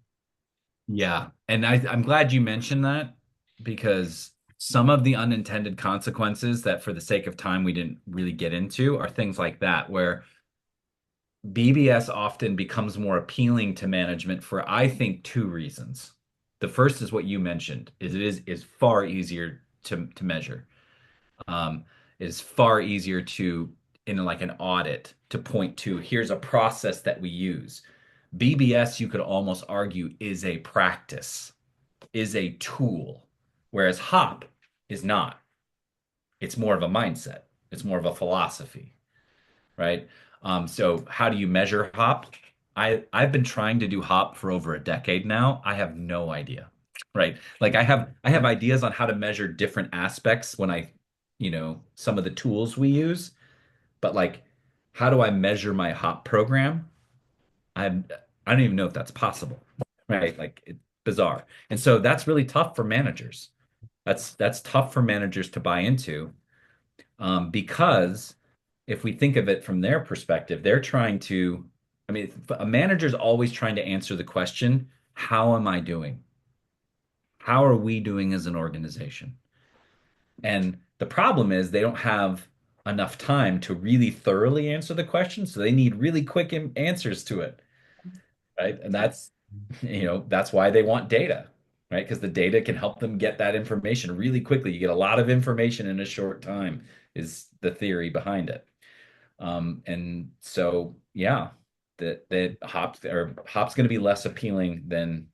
Yeah, and I'm glad you mentioned that, because some of the unintended consequences that for the sake of time we didn't really get into are things like that, where BBS often becomes more appealing to management for, I think, two reasons. The first is what you mentioned, is it is far easier to measure. Um, it is far easier to, in like an audit, to point to, here's a process that we use. BBS, you could almost argue, is a practice, is a tool, whereas HOP is not. It's more of a mindset. It's more of a philosophy, right? So how do you measure HOP? I've been trying to do HOP for over a decade now. I have no idea, right? Like I have ideas on how to measure different aspects when some of the tools we use, but like how do I measure my HOP program? I'm I don't even know if that's possible, right? Like it's bizarre. And so that's really tough for managers. That's tough for managers to buy into, because if we think of it from their perspective, they're trying to, I mean, a manager's always trying to answer the question, how am I doing? How are we doing as an organization? And the problem is they don't have enough time to really thoroughly answer the question, so they need really quick answers to it, right? And that's why they want data, right? Because the data can help them get that information really quickly. You get a lot of information in a short time, is the theory behind it. And so, yeah, that hop's going to be less appealing than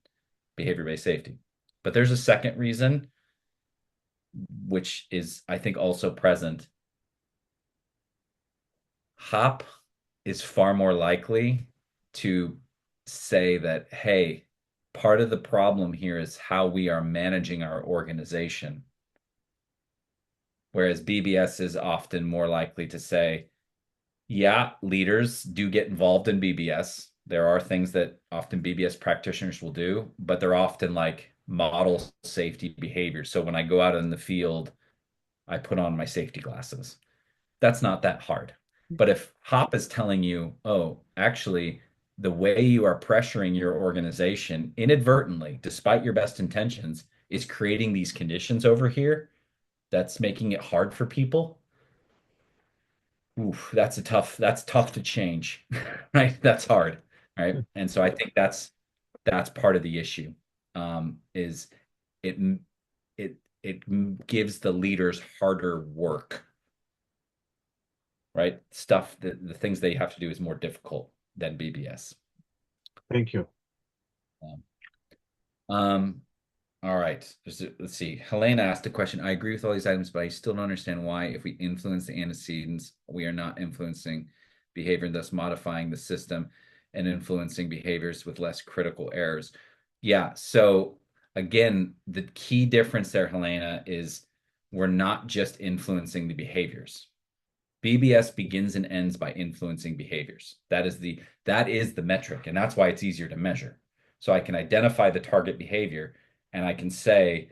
behavior-based safety. But there's a second reason, which is, I think, also present. Hop is far more likely to say that, hey, part of the problem here is how we are managing our organization. Whereas BBS is often more likely to say, yeah, leaders do get involved in BBS. There are things that often BBS practitioners will do, but they're often like model safety behavior. So when I go out in the field, I put on my safety glasses. That's not that hard. But if Hop is telling you, oh, actually, the way you are pressuring your organization inadvertently, despite your best intentions, is creating these conditions over here that's making it hard for people. Oof, that's tough to change, right? That's hard, right? And so I think that's part of the issue, is it it gives the leaders harder work, right? Stuff that the things they have to do is more difficult than BBS. Thank you. Um, all right. Let's see. Helena asked a question. I agree with all these items, but I still don't understand why, if we influence the antecedents, we are not influencing behavior and thus modifying the system and influencing behaviors with less critical errors. Yeah. So again, the key difference there, Helena, is we're not just influencing the behaviors. BBS begins and ends by influencing behaviors. That is the metric, and that's why it's easier to measure. So I can identify the target behavior and I can say,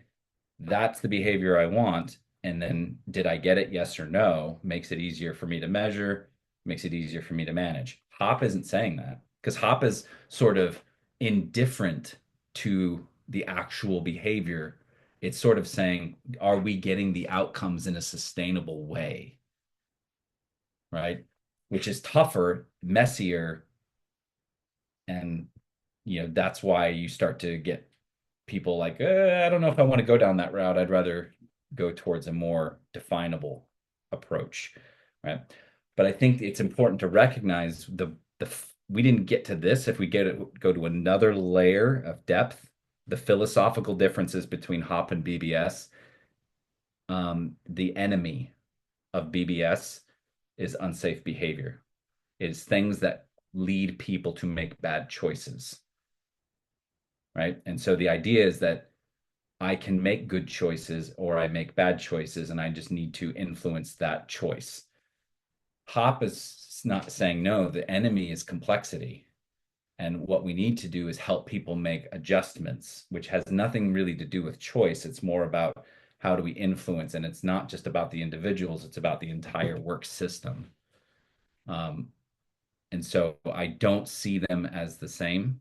that's the behavior I want. And then did I get it? Yes or no? Makes it easier for me to measure, makes it easier for me to manage. Hop isn't saying that, because Hop is sort of indifferent to the actual behavior. It's sort of saying, are we getting the outcomes in a sustainable way? Right? Which is tougher, messier, and that's why you start to get people like, I don't know if I want to go down that route. I'd rather go towards a more definable approach, right? But I think it's important to recognize we didn't get to this. If we go to another layer of depth, the philosophical differences between Hop and BBS, the enemy of BBS is unsafe behavior. It is things that lead people to make bad choices, right? And so the idea is that I can make good choices or I make bad choices, and I just need to influence that choice. Hop is not saying no, the enemy is complexity. And what we need to do is help people make adjustments, which has nothing really to do with choice. It's more about how do we influence, and it's not just about the individuals, it's about the entire work system. And so I don't see them as the same.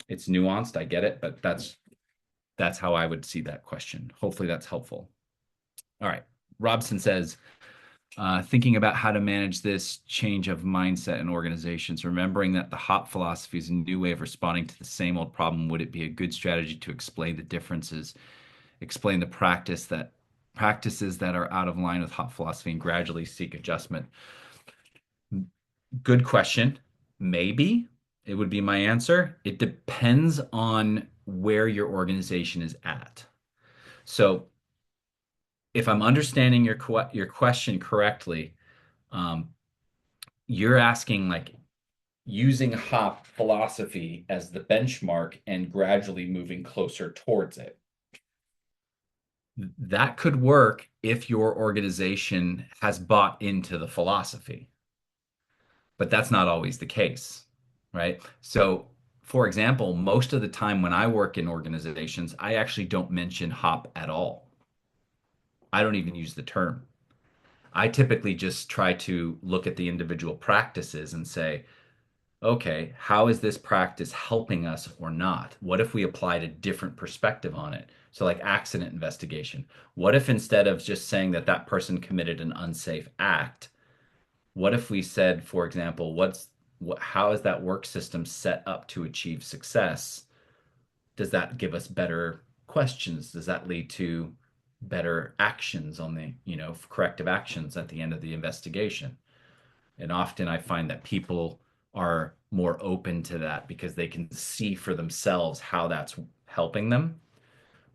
It's nuanced, I get it, but that's how I would see that question. Hopefully that's helpful. All right. Robson says, thinking about how to manage this change of mindset in organizations, remembering that the Hop philosophy is a new way of responding to the same old problem, would it be a good strategy to explain the differences, explain the practices that are out of line with Hop philosophy, and gradually seek adjustment? Good question. Maybe it would be my answer. It depends on where your organization is at. So if I'm understanding your question correctly, you're asking like using Hop philosophy as the benchmark and gradually moving closer towards it. That could work if your organization has bought into the philosophy, but that's not always the case, right? So, for example, most of the time when I work in organizations, I actually don't mention Hop at all. I don't even use the term. I typically just try to look at the individual practices and say, okay, how is this practice helping us or not? What if we applied a different perspective on it? So like accident investigation. What if instead of just saying that that person committed an unsafe act, what if we said, for example, how is that work system set up to achieve success? Does that give us better questions? Does that lead to better actions on the, corrective actions at the end of the investigation? And often I find that people are more open to that because they can see for themselves how that's helping them.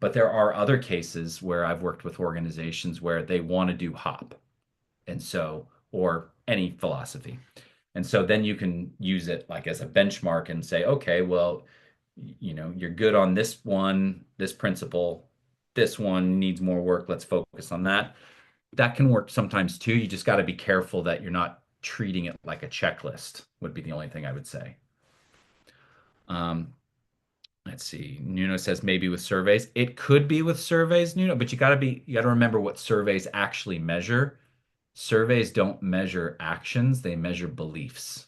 But there are other cases where I've worked with organizations where they want to do Hop. And so, or any philosophy. And so then you can use it like as a benchmark and say, okay, well, you're good on this one, this principle, this one needs more work. Let's focus on that. That can work sometimes too. You just got to be careful that you're not treating it like a checklist, would be the only thing I would say. Um, let's see. Nuno says maybe with surveys. It could be with surveys, Nuno, but you got to remember what surveys actually measure. Surveys don't measure actions, they measure beliefs,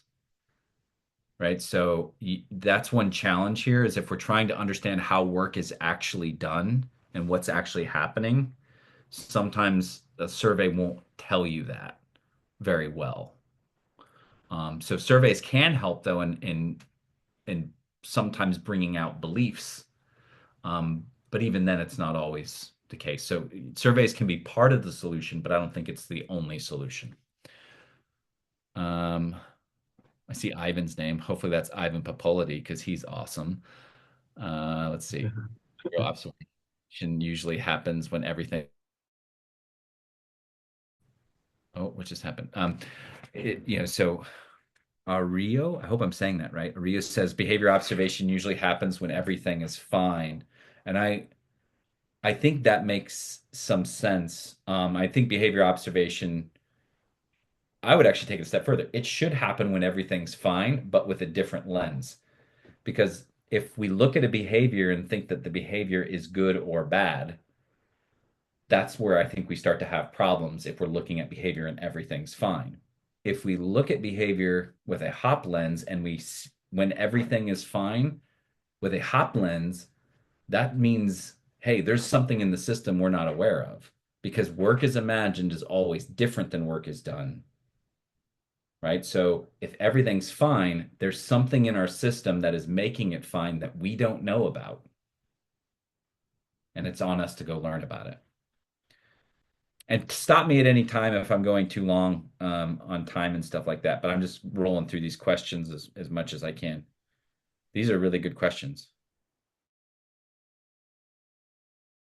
right? So that's one challenge here is if we're trying to understand how work is actually done and what's actually happening, sometimes a survey won't tell you that very well. So surveys can help though in sometimes bringing out beliefs, but even then it's not always the case. So surveys can be part of the solution, but I don't think it's the only solution. I see Ivan's name. Hopefully that's Ivan Papoliti because he's awesome. Let's see. Real observation usually happens when everything. Oh, what just happened? So Rio, I hope I'm saying that right. Rio says behavior observation usually happens when everything is fine. And I think that makes some sense. I think behavior observation, I would actually take it a step further. It should happen when everything's fine, but with a different lens. Because if we look at a behavior and think that the behavior is good or bad, that's where I think we start to have problems if we're looking at behavior and everything's fine. If we look at behavior with a hop lens and when everything is fine with a hop lens, that means, hey, there's something in the system we're not aware of because work is imagined is always different than work is done. Right? So if everything's fine, there's something in our system that is making it fine that we don't know about. And it's on us to go learn about it. And stop me at any time if I'm going too long on time and stuff like that. But I'm just rolling through these questions as much as I can. These are really good questions.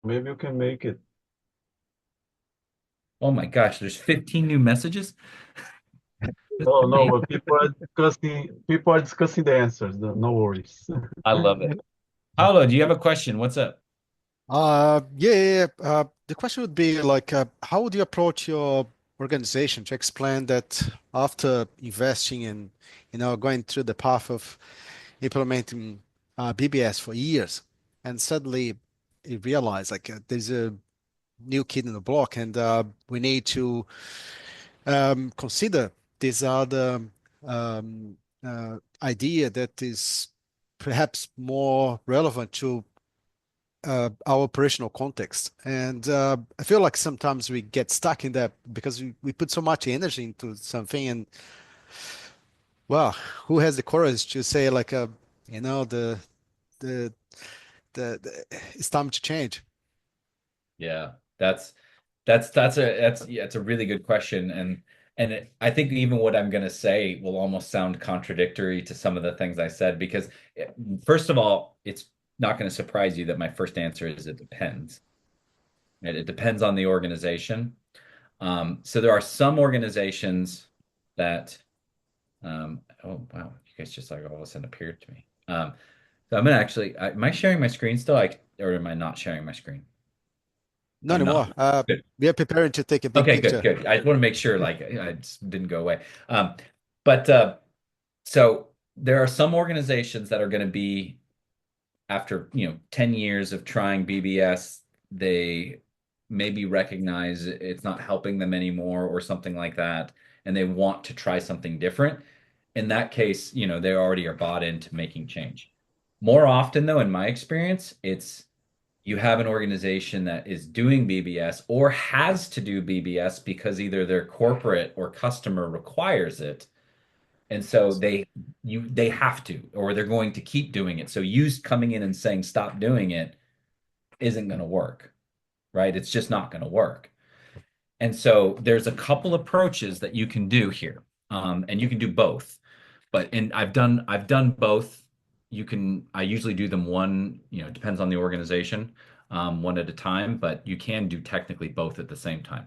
Maybe you can make it. Oh my gosh, there's 15 new messages. Oh no, but people are discussing the answers. No worries. I love it. Paolo, do you have a question? What's up? Yeah. The question would be like, how would you approach your organization to explain that after investing in, going through the path of implementing BBS for years, and suddenly you realize like there's a new kid in the block, and we need to consider this other idea that is perhaps more relevant to our operational context. And I feel like sometimes we get stuck in that because we put so much energy into something, and well, who has the courage to say like, the the it's time to change. Yeah, that's a really good question, I think even what I'm going to say will almost sound contradictory to some of the things I said because first of all, it's not going to surprise you that my first answer is it depends. It depends on the organization. So there are some organizations that oh wow, you guys just like all of a sudden appeared to me. So I'm gonna actually, am I sharing my screen still? Or am I not sharing my screen? Not I'm not. anymore. Good. We are preparing to take a big Okay, good, picture. good. I just want to make sure like I just didn't go away. But so there are some organizations that are going to be after 10 years of trying BBS, they maybe recognize it's not helping them anymore or something like that, and they want to try something different. In that case, they already are bought into making change. More often, though, in my experience, it's you have an organization that is doing BBS or has to do BBS because either their corporate or customer requires it. And so they have to, or they're going to keep doing it. So you coming in and saying stop doing it isn't going to work, right? It's just not going to work. And so there's a couple approaches that you can do here, and you can do both. I've done both. I usually do them one, it depends on the organization, one at a time, but you can do technically both at the same time.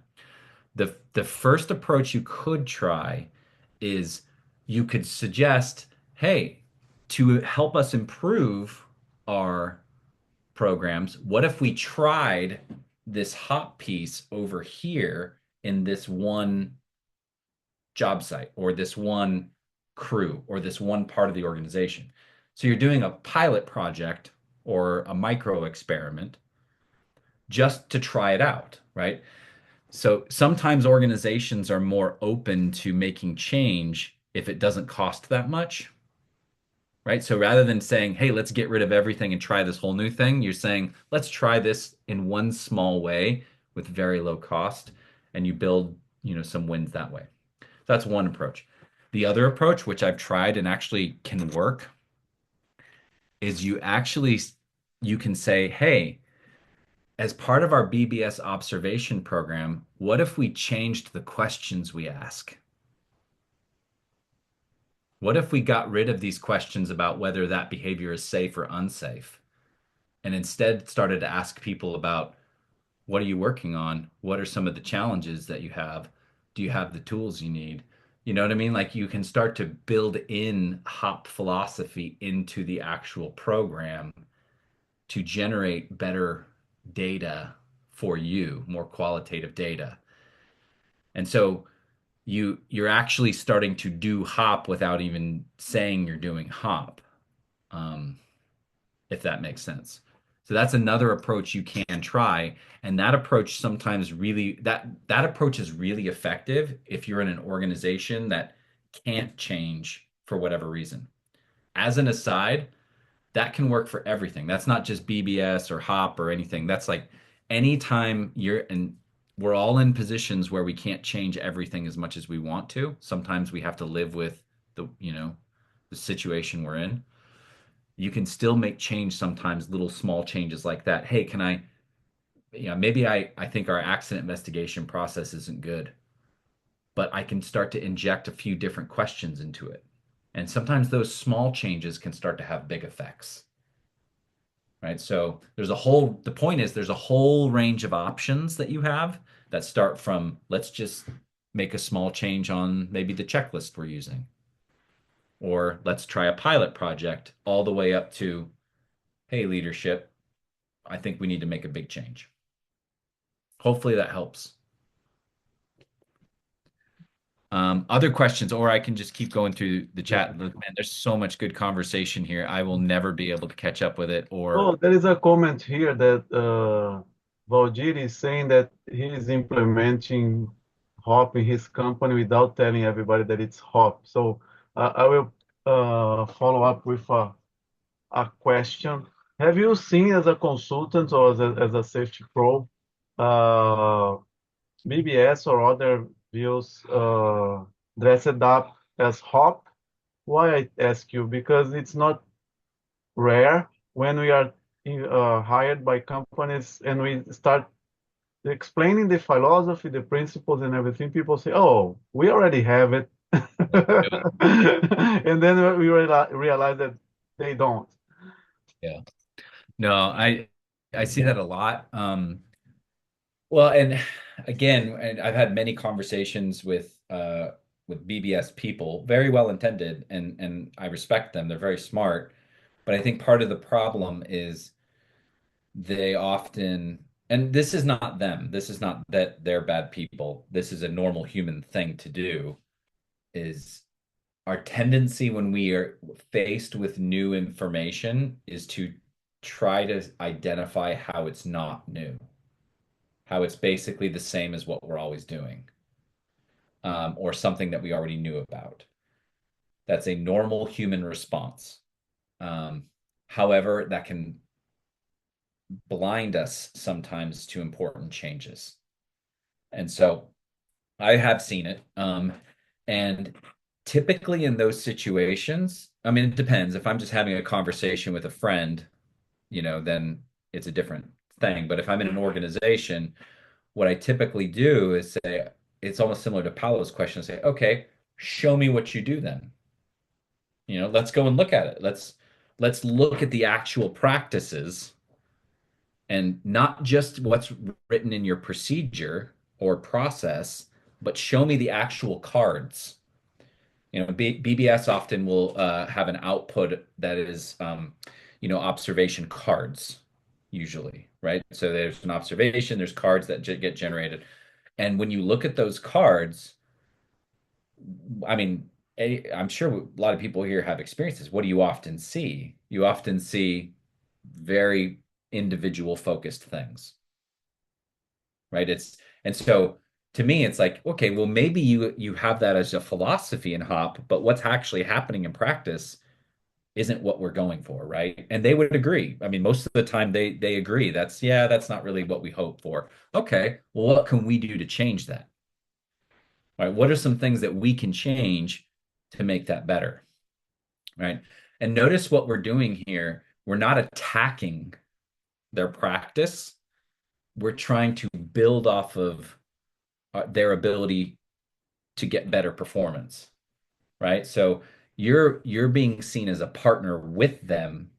The first approach you could try is you could suggest, hey, to help us improve our programs, what if we tried this hop piece over here in this one job site or this one crew or this one part of the organization? So you're doing a pilot project or a micro experiment just to try it out, right? So sometimes organizations are more open to making change if it doesn't cost that much, right? So rather than saying, hey, let's get rid of everything and try this whole new thing, you're saying, let's try this in one small way with very low cost, and you build, some wins that way. So that's one approach. The other approach, which I've tried and actually can work, is you can say, hey, as part of our BBS observation program, what if we changed the questions we ask? What if we got rid of these questions about whether that behavior is safe or unsafe and instead started to ask people about what are you working on? What are some of the challenges that you have? Do you have the tools you need? You know what I mean? Like you can start to build in hop philosophy into the actual program to generate better data for you, more qualitative data. And so you're actually starting to do hop without even saying you're doing hop, um, if that makes sense. So that's another approach you can try, and that approach sometimes really that approach is really effective if you're in an organization that can't change for whatever reason. As an aside, that can work for everything. That's not just BBS or hop or anything. That's like anytime we're all in positions where we can't change everything as much as we want to. Sometimes we have to live with the situation we're in. You can still make change sometimes, little small changes like that. Hey, can I, maybe I think our accident investigation process isn't good, but I can start to inject a few different questions into it. And sometimes those small changes can start to have big effects. Right? So the point is there's a whole range of options that you have that start from let's just make a small change on maybe the checklist we're using, or let's try a pilot project all the way up to, hey, leadership, I think we need to make a big change. Hopefully that helps. Other questions, or I can just keep going through the chat. Man, there's so much good conversation here. I will never be able to catch up with it. Oh, there is a comment here that Valdir is saying that he is implementing hop in his company without telling everybody that it's hop. So I will follow up with a question. Have you seen as a consultant or as a safety pro, BBS or other views dressed up as hop? Why I ask you? Because it's not rare when we are hired by companies and we start explaining the philosophy, the principles, and everything. People say, "Oh, we already have it," and then we realize that they don't. Yeah. No, I see that a lot. Well, and again, and I've had many conversations with BBS people, very well intended, and I respect them. They're very smart, but I think part of the problem is they often, and this is not them. This is not that they're bad people. This is a normal human thing to do, is our tendency when we are faced with new information is to try to identify how it's not new, how it's basically the same as what we're always doing, or something that we already knew about. That's a normal human response. However, that can blind us sometimes to important changes. And so I have seen it. And typically in those situations, I mean, it depends. If I'm just having a conversation with a friend, then it's a different thing. But if I'm in an organization, what I typically do is say, it's almost similar to Paolo's question, say, okay, show me what you do then. Let's go and look at it. Let's look at the actual practices and not just what's written in your procedure or process, but show me the actual cards. BBS often will have an output that is, observation cards usually, right? So there's an observation, there's cards that get generated. And when you look at those cards, I mean, I'm sure a lot of people here have experiences. What do you often see? You often see very individual focused things, right? And so to me, it's like, okay, well, maybe you have that as a philosophy in hop, but what's actually happening in practice isn't what we're going for, right? And they would agree. I mean, most of the time they agree. That's not really what we hope for. Okay, well, what can we do to change that? Right? What are some things that we can change to make that better? Right? And notice what we're doing here. We're not attacking their practice. We're trying to build off of their ability to get better performance, right? So you're being seen as a partner with them,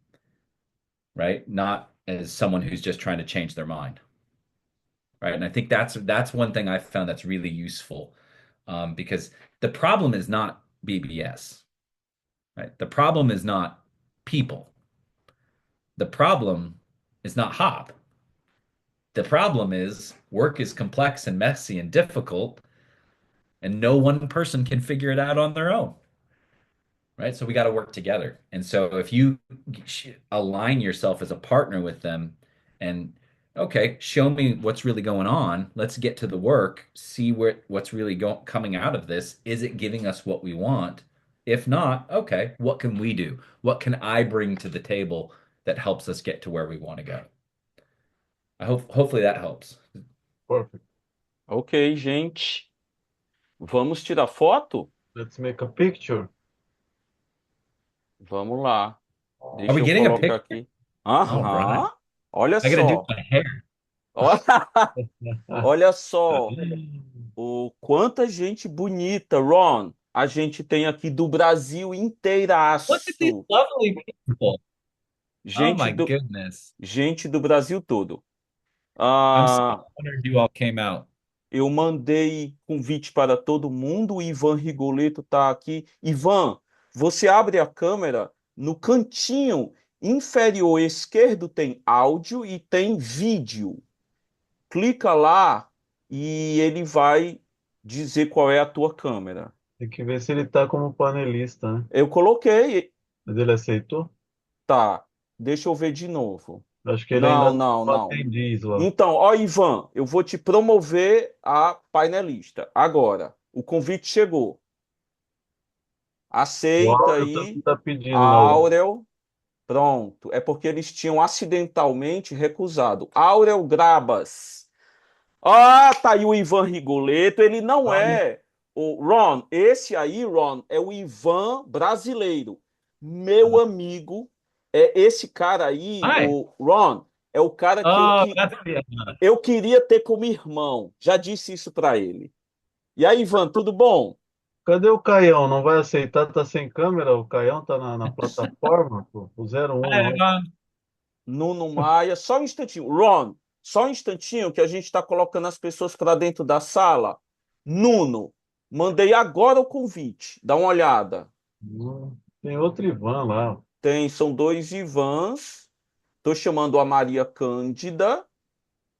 right? Not as someone who's just trying to change their mind, right? And I think that's one thing I've found that's really useful, because the problem is not BBS, right? The problem is not people. The problem is not hop. The problem is work is complex and messy and difficult, and no one person can figure it out on their own, right? So we got to work together. And so if you align yourself as a partner with them and okay, show me what's really going on. Let's get to the work, see what's really coming out of this. Is it giving us what we want? If not, okay, what can we do? What can I bring to the table that helps us get to where we want to go? Hopefully that helps. Perfect. Ok, gente. Vamos tirar foto? Let's make a picture. Vamos lá. Are Deixa we eu getting a colocar picture? aqui. All right. Aham. Olha I gotta do só. my hair. Olha, olha só. O quanta gente bonita, Ron. A gente tem aqui do Brasil Look at these inteiraço. lovely people. Oh Gente my do, goodness. gente do Brasil todo. I'm so Ah, honored you all came out. eu mandei convite para todo mundo. O Ivan Rigoletto está aqui. Ivan, você abre a câmera no cantinho inferior esquerdo tem áudio e tem vídeo. Clica lá e ele vai dizer qual é a tua câmera. Tem que ver se ele tá como panelista, né? Eu coloquei, Mas ele aceitou? tá. Deixa eu ver de novo. Acho que ele Não, ainda não, não não. aprendiz lá. Então, ó, Ivan, eu vou te promover a painelista. Agora, o convite chegou. O Aceita áudio aí, também tá pedindo lá. Áureo. Pronto. É porque eles tinham acidentalmente recusado. Áureo Grabas. Ah, tá aí o Ivan Rigoletto. Ele não Olha, é o Ron. Esse aí, Ron, é o Ivan brasileiro. Meu amigo, é esse cara aí, Hi. o Ron, é o cara Oh, that's the eu queria ter como irmão. Já disse isso para ele. E aí, Ivan, tudo bom? cadê o Caião? Não vai aceitar? Tá sem câmera? O Caião tá na plataforma, pô. O 01 Hi, não. everyone. Nuno Maia, só um instantinho. Ron, só um instantinho que a gente está colocando as pessoas para dentro da sala. Nuno, mandei agora o convite. Dá uma olhada. Tem outro Ivan lá. São dois Ivans. Estou chamando a Maria Cândida.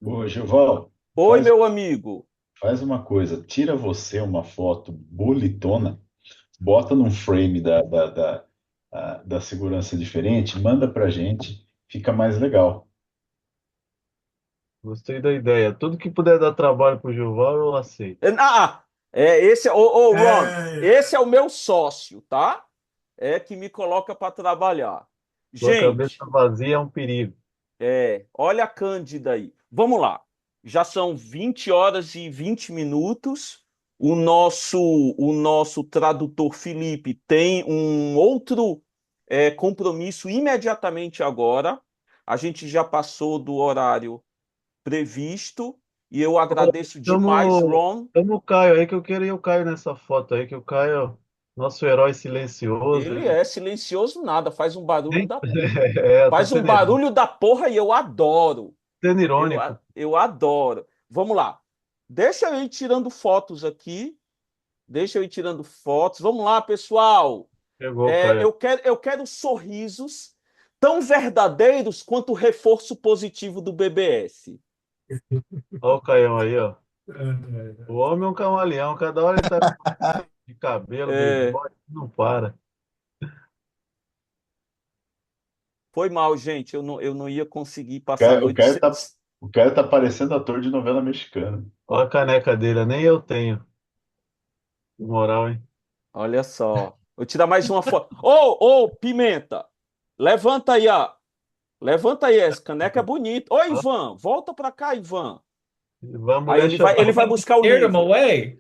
Ô, Gilval, Oi, faz, meu amigo. faz uma coisa, tira você uma foto bonitona, bota num frame da segurança diferente, manda pra gente, fica mais legal. Gostei da ideia. Tudo que puder dar trabalho pro Gilval, eu aceito. Esse, Ron, esse é o meu sócio, tá? É que me coloca para trabalhar. Sua cabeça Gente, vazia é um perigo. olha a Cândida aí. Vamos lá. Já são 20 horas e 20 minutos. O nosso tradutor Felipe tem um outro compromisso imediatamente agora. A gente já passou do horário previsto e eu agradeço demais, Ron. Chama o Caio aí, que eu queria o Caio nessa foto aí, que o Caio, nosso herói silencioso, Ele é silencioso nada, faz um barulho da Tô faz um barulho da porra e eu adoro. sendo Eu, irônico. eu adoro. Vamos lá. Deixa eu ir tirando fotos aqui. Deixa eu ir tirando fotos. Vamos lá, pessoal. Chegou, Caio. Eu quero sorrisos tão verdadeiros quanto o reforço positivo do BBS. Olha o Caião aí, ó. O homem é um camaleão, cada hora ele tá de cabelo, bigode, não para. Foi mal, gente. Eu não ia conseguir O passar a cara, o noite. cara tá, o cara tá parecendo ator de novela mexicana. Olha a caneca dele, nem eu tenho. Que moral, hein? Olha só. Vou tirar mais uma foto. Ô, Pimenta! Levanta aí, ó. Levanta aí, essa caneca é bonita. Ô, Ivan, volta pra cá, Ivan. A Aí mulher ele vai buscar o Scared him livro. away.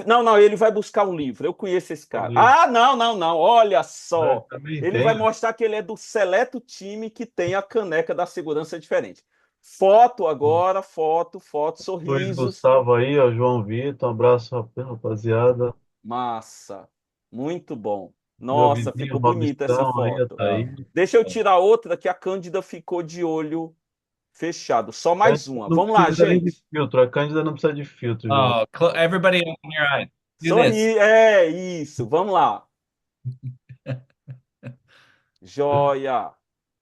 Não, ele vai buscar um livro. Eu conheço esse cara. livro. Ah, não. Olha só. Também Ele tem. vai mostrar que ele é do seleto time que tem a caneca da segurança diferente. Foto agora, foto, Luiz sorrisos. Gustavo aí, ó, João Vitor, um abraço, rapaziada. Massa. Muito bom. Meu Nossa, vizinho ficou bonita essa Robistão aí, foto. tá aí. Deixa eu tirar outra que a Cândida ficou de olho fechado. Só mais Cândida uma. não Vamos lá, precisa nem de gente. filtro. A Cândida não precisa de filtro, João. Oh, everybody open your eyes. Do this. Sorri, é isso. Vamos lá. Joia,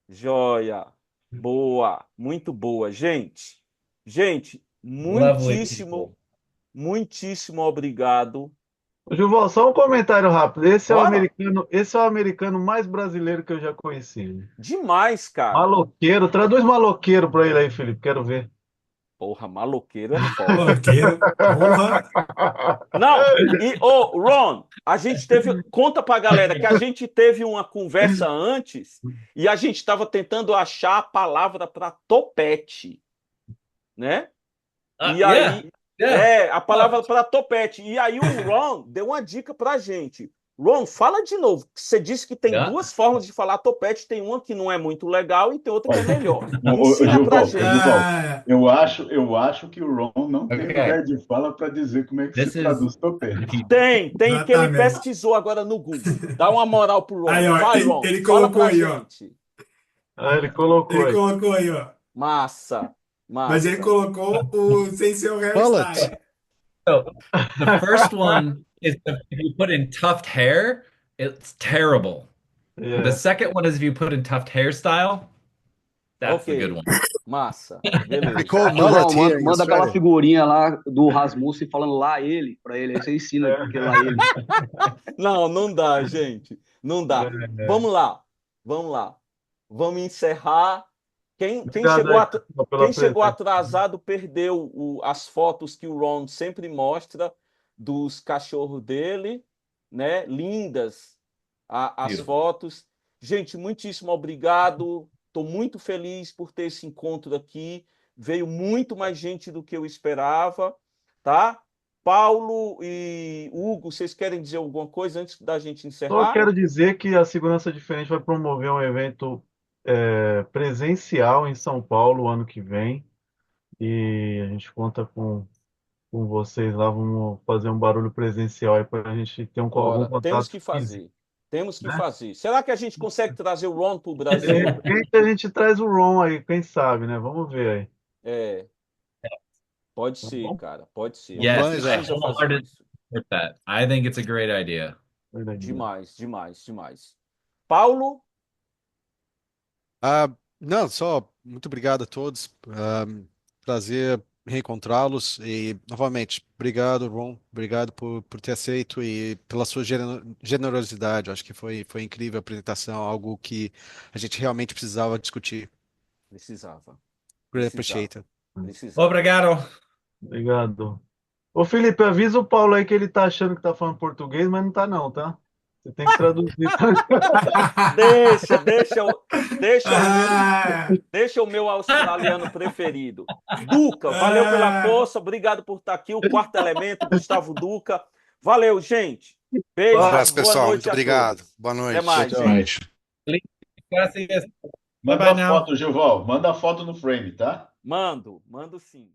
joia. Boa, muito boa, gente. Gente, Lovely muitíssimo, people. muitíssimo obrigado. Juval, só um comentário rápido. Bora? Esse é o americano mais brasileiro que eu já conheci. Demais, cara. Maloqueiro, traduz maloqueiro pra ele aí, Felipe. Quero ver. Porra, maloqueiro é foda. Maloqueiro, porra. Não, Ron, a gente teve. Conta pra galera que a gente teve uma conversa antes e a gente estava tentando achar a palavra para topete, né? E aí, Yeah. a palavra para topete. E aí o Ron deu uma dica pra gente. Ron, fala de novo. Você disse que tem Yeah. duas formas de falar topete. Tem uma que não é muito legal e tem outra que é melhor. Ô, Ensina pra Gilval, gente. Ah, eu acho que o Ron não tem Okay. lugar de fala para dizer como é que This se is traduz if topete. you Tem que ele exatamente. pesquisou agora no Google. Dá uma moral pro Ron. Aí, ó, Vai, Ron, ele fala colocou pra aí, ó. gente. Ah, ele colocou Ele aí. colocou aí, ó. Massa, Mas ele massa. colocou o sem ser o Bullet. hairstyle. so the first one is if you put in tuft hair, it's terrible. The Yeah. second one is if you put in tuft hairstyle, that's the good Ok, one. massa. We Beleza. call João, mullet here in manda aquela Australia. figurinha lá do Rasmussen falando lá ele, pra ele. Aí você ensina porque lá ele. Não dá, gente. Não dá. Vamos lá. Vamos encerrar. Quem Obrigado chegou, aí, pessoal, pela quem chegou presença. atrasado perdeu as fotos que o Ron sempre mostra dos cachorros dele, né? Lindas as Beautiful. fotos. Gente, muitíssimo obrigado. Estou muito feliz por ter esse encontro aqui. Veio muito mais gente do que eu esperava, tá? Paulo e Hugo, vocês querem dizer alguma coisa antes da gente Só encerrar? quero dizer que a Segurança Diferente vai promover um evento presencial em São Paulo o ano que vem. E a gente conta com vocês lá. Vamos fazer um barulho presencial aí para a gente ter algum Bora, temos contato que físico, fazer. Temos que né? fazer. Será que a gente consegue trazer o Ron para o De Brasil? repente a gente traz o Ron aí, quem sabe, né? Vamos ver aí. É, pode Tá ser, bom? cara, pode ser. Yes, A gente I precisa fazer wholeheartedly isso. support that. I think it's a great idea. Verdade. Demais. Paulo, Ah, não, só muito obrigado a todos. Prazer reencontrá-los e, novamente, obrigado, Ron. Obrigado por ter aceito e pela sua generosidade. Eu acho que foi incrível a apresentação, algo que a gente realmente precisava discutir. precisava. Really appreciate it. Obrigado. Obrigado. Ô, Felipe, avisa o Paulo aí que ele tá achando que tá falando português, mas não tá não, tá? Você tem que traduzir. Deixa o meu australiano preferido. Duca, valeu pela força, obrigado por estar aqui. O quarto elemento, Gustavo Duca. Valeu, gente. Beijo, Um abraço, boa pessoal. noite Muito a obrigado. todos. Boa noite. Até mais, Tchau, gente. Gracias. Manda Bye-bye a now. foto, Gilval. Manda a foto no frame, tá? Mando sim.